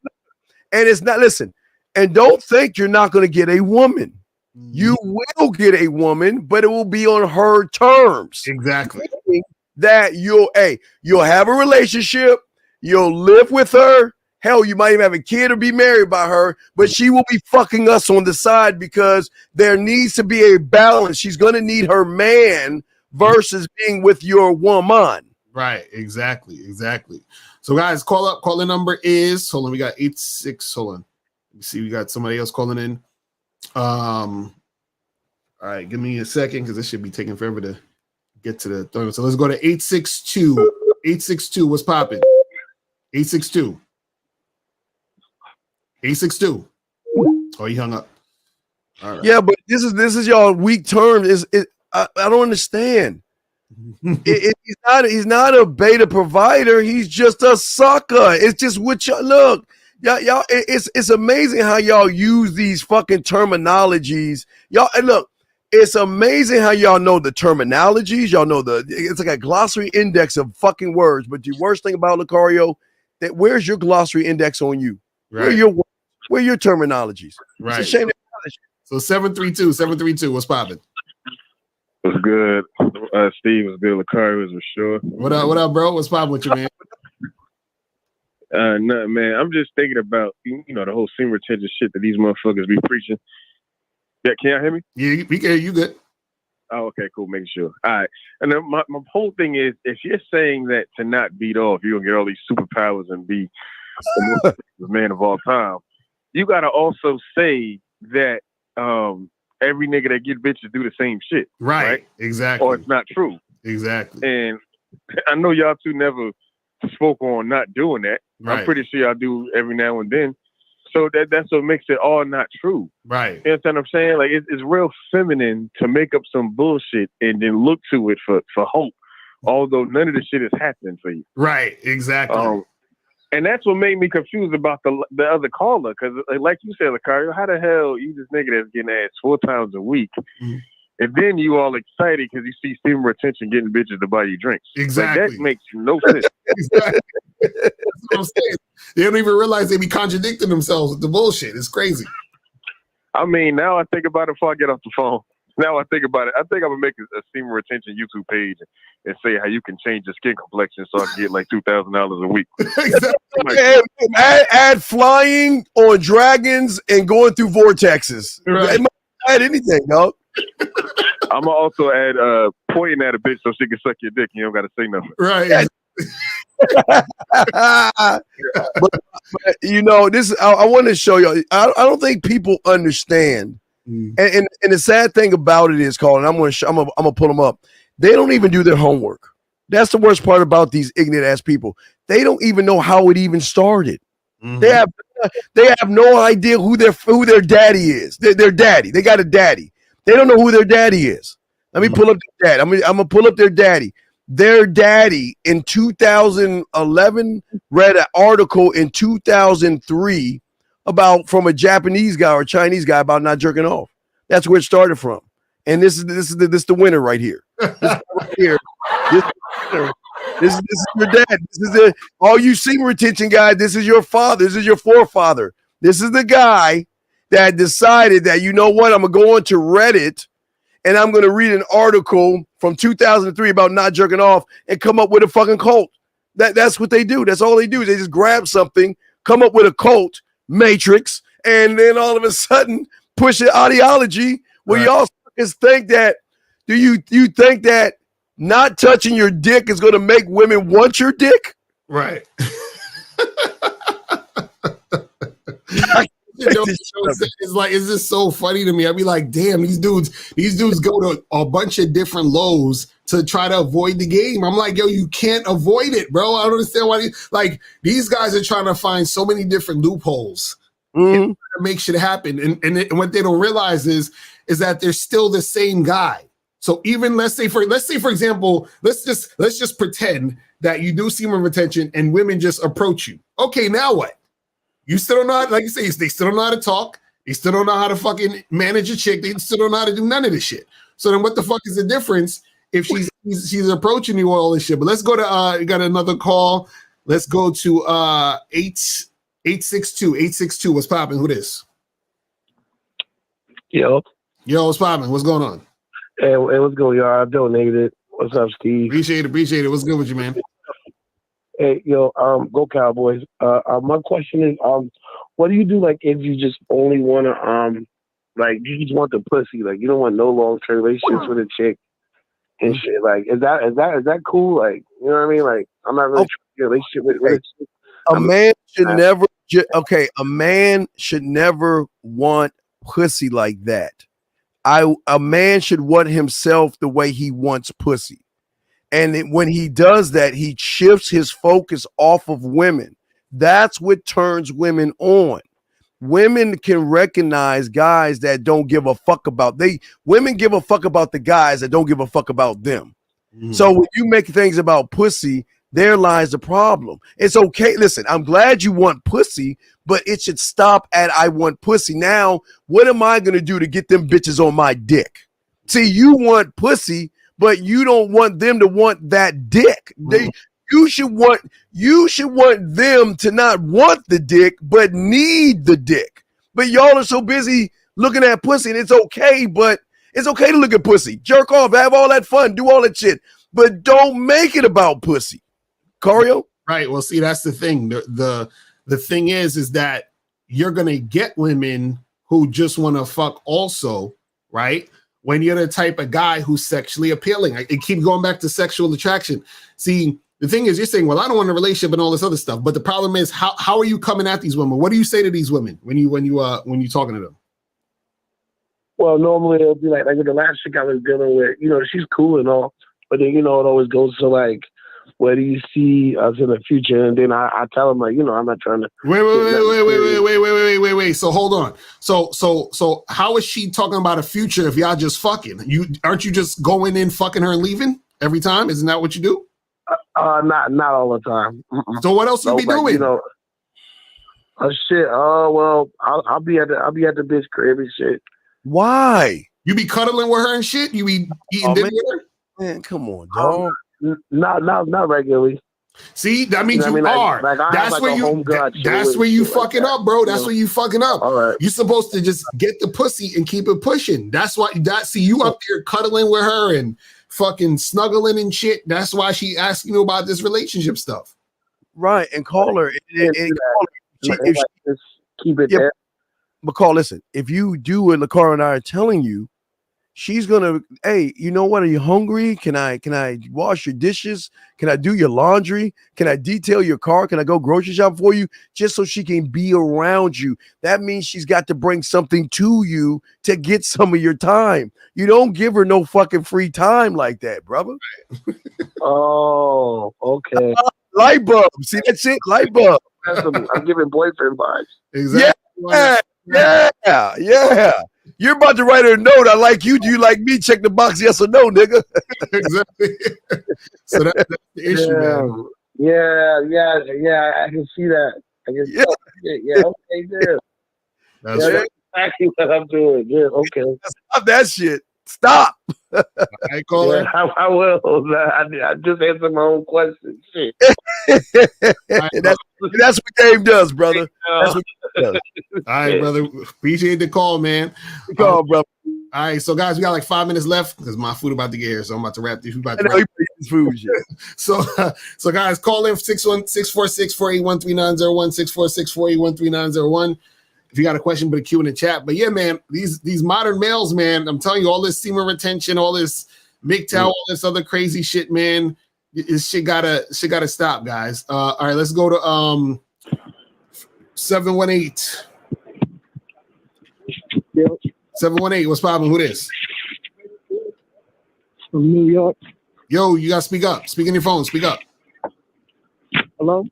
it's not, listen, and don't think you're not going to get a woman. You will get a woman, but it will be on her terms. Exactly. That you'll have a relationship, you'll live with her. Hell, you might even have a kid or be married by her, but she will be fucking us on the side because there needs to be a balance. She's going to need her man versus being with your woman. Right. Exactly. So guys, call the number is, hold on, we got 86. Hold on. Let me see, we got somebody else calling in. All right, give me a second because this should be taking forever to get to the thing. So let's go to 862. 862, what's popping? 862. 862. Oh, he hung up. All right. Yeah, but this is y'all weak term. I don't understand. He's not a beta provider. He's just a sucker. It's just what y'all look. Y'all, it's amazing how y'all use these fucking terminologies. Y'all, and look, it's amazing how y'all know the terminologies. Y'all know it's like a glossary index of fucking words. But the worst thing about Lucario, that where's your glossary index on you? Right. Where are your terminologies? Right. It's a shame. So 732, what's popping? What's good? Steve was good. Lucario was for sure. What up, bro? What's popping with you, man? Nothing, man. I'm just thinking about, the whole semen retention shit that these motherfuckers be preaching. Yeah, can y'all hear me? Yeah, we can. You good? Oh, okay, cool. Making sure. All right. And then my whole thing is, if you're saying that to not beat off, you're gonna get all these superpowers and be the most effective man of all time, you gotta also say that every nigga that get bitches do the same shit. Right? Exactly. Or it's not true. Exactly. And I know y'all two never spoke on not doing that. Right. I'm pretty sure y'all do every now and then. So that's what makes it all not true. Right. You understand what I'm saying? Like it's real feminine to make up some bullshit and then look to it for hope, although none of the shit is happening for you. Right. Exactly. And that's what made me confused about the other caller, because like you said, Lucario, how the hell you this nigga that's getting asked 4 times a week, and then you all excited because you see semen retention getting bitches to buy you drinks? Exactly. Like, that makes no sense. Exactly. That's what I'm saying. They don't even realize they be contradicting themselves with the bullshit. It's crazy. I mean, now I think about it before I get off the phone. Now I think about it. I think I'm gonna make a semen retention YouTube page and say how you can change your skin complexion so I can get like $2,000 a week. Exactly. Add flying on dragons and going through vortexes. Right. Add anything, dog. I'm gonna also add pointing at a bitch so she can suck your dick. You don't gotta say nothing. Right. but this I want to show you. I don't think people understand. And the sad thing about it is, Colin, I'm gonna pull them up. They don't even do their homework. That's the worst part about these ignorant ass people. They don't even know how it even started. They have no idea who their daddy is. Their daddy. They got a daddy. They don't know who their daddy is. Let me pull up their dad. I'm gonna pull up their daddy. Their daddy in 2011 read an article in 2003 from a Japanese guy or a Chinese guy about not jerking off. That's where it started from. And this is the winner right here. This right here. This winner This is your dad. This is all you semen retention guys. This is your father. This is your forefather. This is the guy that decided that, you know what, I'm going to go on to Reddit and I'm going to read an article from 2003 about not jerking off and come up with a fucking cult. That's what they do. That's all they do. They just grab something, come up with a cult matrix, and then all of a sudden push an ideology where y'all suckers think that, do you think that not touching your dick is going to make women want your dick? Right. It's just so funny to me. I'd be like, damn, these dudes go to a bunch of different lows to try to avoid the game. I'm like, yo, you can't avoid it, bro. I don't understand why. These guys are trying to find so many different loopholes to make shit happen. And what they don't realize is that they're still the same guy. So even let's say for example, let's just pretend that you do semen retention and women just approach you. Okay, now what? You still don't know how, like you say, they still don't know how to talk. They still don't know how to fucking manage a chick. They still don't know how to do none of this shit. So then what the fuck is the difference if she's approaching you all this shit? But let's go to you got another call. Let's go to 862. What's popping? Who this? Yo, what's popping? What's going on? Hey, what's going on? I donated. What's up, Steve? Appreciate it. What's good with you, man? Hey, yo, go Cowboys. My question is, what do you do, like, if you just only want to, like, you just want the pussy, like, you don't want no long-term relationships with a chick and shit, like, is that cool? Like, you know what I mean? Like, I'm not really trying to get a relationship with a chick. A man should never want pussy like that. A man should want himself the way he wants pussy. And when he does that, he shifts his focus off of women. That's what turns women on. Women can recognize guys that don't give a fuck about women give a fuck about the guys that don't give a fuck about them. So when you make things about pussy, there lies the problem. It's okay. Listen, I'm glad you want pussy, but it should stop at I want pussy. Now, what am I going to do to get them bitches on my dick? See, you want pussy, but you don't want them to want that dick. You should want them to not want the dick, but need the dick. But y'all are so busy looking at pussy, and it's okay, but it's okay to look at pussy. Jerk off, have all that fun, do all that shit, but don't make it about pussy. Cario? Right. Well, see, that's the thing. The thing is that you're gonna get women who just want to fuck also, right? When you're the type of guy who's sexually appealing. It keeps going back to sexual attraction. See, the thing is, you're saying, well, I don't want a relationship and all this other stuff. But the problem is, how are you coming at these women? What do you say to these women when you're talking to them? Well, normally it'll be like the last chick I was dealing with, you know, she's cool and all, but then, you know, it always goes to like, where do you see us in the future? And then I tell them, like, you know, I'm not trying to wait. So hold on. So how is she talking about a future if y'all just fucking? Aren't you just going in, fucking her and leaving every time? Isn't that what you do? Not all the time. So what else you be doing? You know, shit. Oh well, I'll be at the bitch crib and shit. Why? You be cuddling with her and shit? You be eating dinner with her? Man, come on, dog. Not regularly. See, that means you are. That's where you fucking up, bro. That's where you fucking up. All right. You're supposed to just get the pussy and keep it pushing. That's why see you up there cuddling with her and fucking snuggling and shit. That's why she asking you about this relationship stuff. Right. And call her. Keep it there. But call, listen, if you do what LaCar and I are telling you, she's gonna, hey, you know what? Are you hungry? Can I wash your dishes? Can I do your laundry? Can I detail your car? Can I go grocery shop for you? Just so she can be around you. That means she's got to bring something to you to get some of your time. You don't give her no fucking free time like that, brother. Oh, okay. Light bulb. See that shit? Light bulb. I'm giving boyfriend vibes. Exactly. Yeah. You're about to write her a note. I like you. Do you like me? Check the box, yes or no, nigga. Exactly. So that's the issue, man. Yeah. I can see that. Okay, yeah. That's exactly what I'm doing. Yeah, okay. Stop that shit. Stop. All right, caller. Yeah, I will. I just answered my own question. Shit. That's what game does, brother. That's what game does. All right, brother. Appreciate the call, man. Good call, brother. All right, so guys, we got like 5 minutes left because my food about to get here, so I'm about to wrap this. Food shit. So guys, call in 646-481-3901, 646-481-3901. If you got a question, put a Q in the chat. But yeah, man, these modern males, man, I'm telling you, all this semen retention, all this MGTOW, all this other crazy shit, man. This shit gotta stop, guys. All right, let's go to 718. 718, what's poppin'? Who this? From New York. Yo, you gotta speak up. Speak in your phone. Speak up. Hello?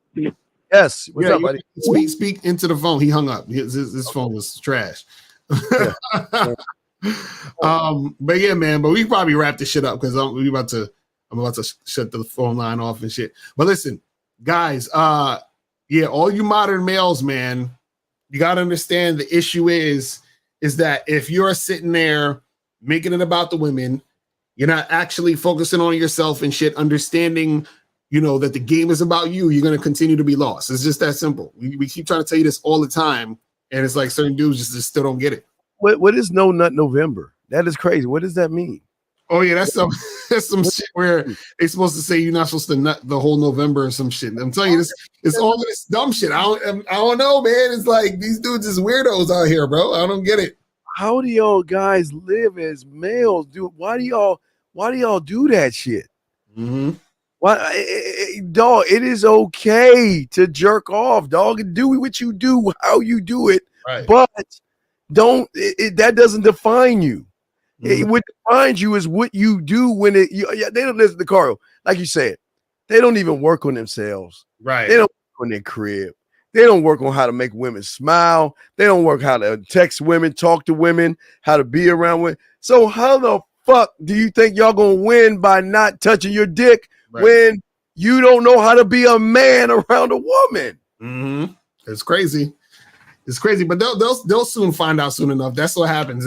Yes. What's up, buddy? Speak into the phone. He hung up. His phone was trash. But yeah, man. But we probably wrap this shit up because I'm about to shut the phone line off and shit. But listen, guys. Yeah, all you modern males, man, you gotta understand the issue is that if you're sitting there making it about the women, you're not actually focusing on yourself and shit, understanding, you know, that the game is about you, you're going to continue to be lost. It's just that simple. We keep trying to tell you this all the time, and it's like certain dudes just still don't get it. What is No Nut November? That is crazy. What does that mean? Oh, yeah, that's some shit where they're supposed to say you're not supposed to nut the whole November or some shit. I'm telling you, it's all this dumb shit. I don't know, man. It's like these dudes is weirdos out here, bro. I don't get it. How do y'all guys live as males? Why do y'all do that shit? Mm-hmm. Why, dog? It is okay to jerk off, dog, and do what you do, how you do it, right. But don't. That doesn't define you. What defines you is what you do when they don't listen to Carl, like you said. They don't even work on themselves. Right. They don't work on their crib. They don't work on how to make women smile. They don't work how to text women, talk to women, how to be around women. So how the fuck do you think y'all gonna win by not touching your dick when you don't know how to be a man around a woman? Mm-hmm. It's crazy. It's crazy, but they'll soon find out soon enough. That's what happens.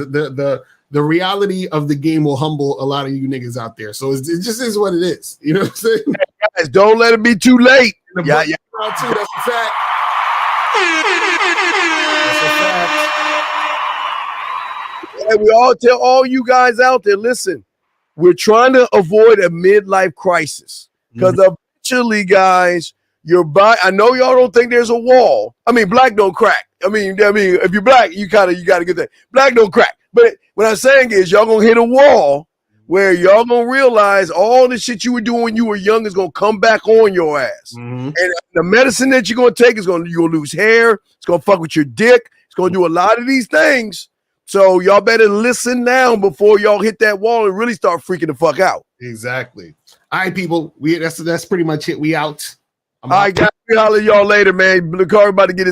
The reality of the game will humble a lot of you niggas out there. So it just is what it is. You know what I'm saying? Hey guys, don't let it be too late. Yeah. Too, that's a fact. And we all tell all you guys out there, listen, we're trying to avoid a midlife crisis because eventually, guys, I know y'all don't think there's a wall. I mean, black don't crack. I mean, if you're black, you gotta get that. Black don't crack. But what I'm saying is y'all gonna hit a wall where y'all gonna realize all the shit you were doing when you were young is gonna come back on your ass. Mm-hmm. And the medicine that you're gonna take you're gonna lose hair, it's gonna fuck with your dick, it's gonna do a lot of these things. So y'all better listen now before y'all hit that wall and really start freaking the fuck out. Exactly. All right, people. That's pretty much it. We out. All right, guys. We holler at y'all later, man. The car about to get his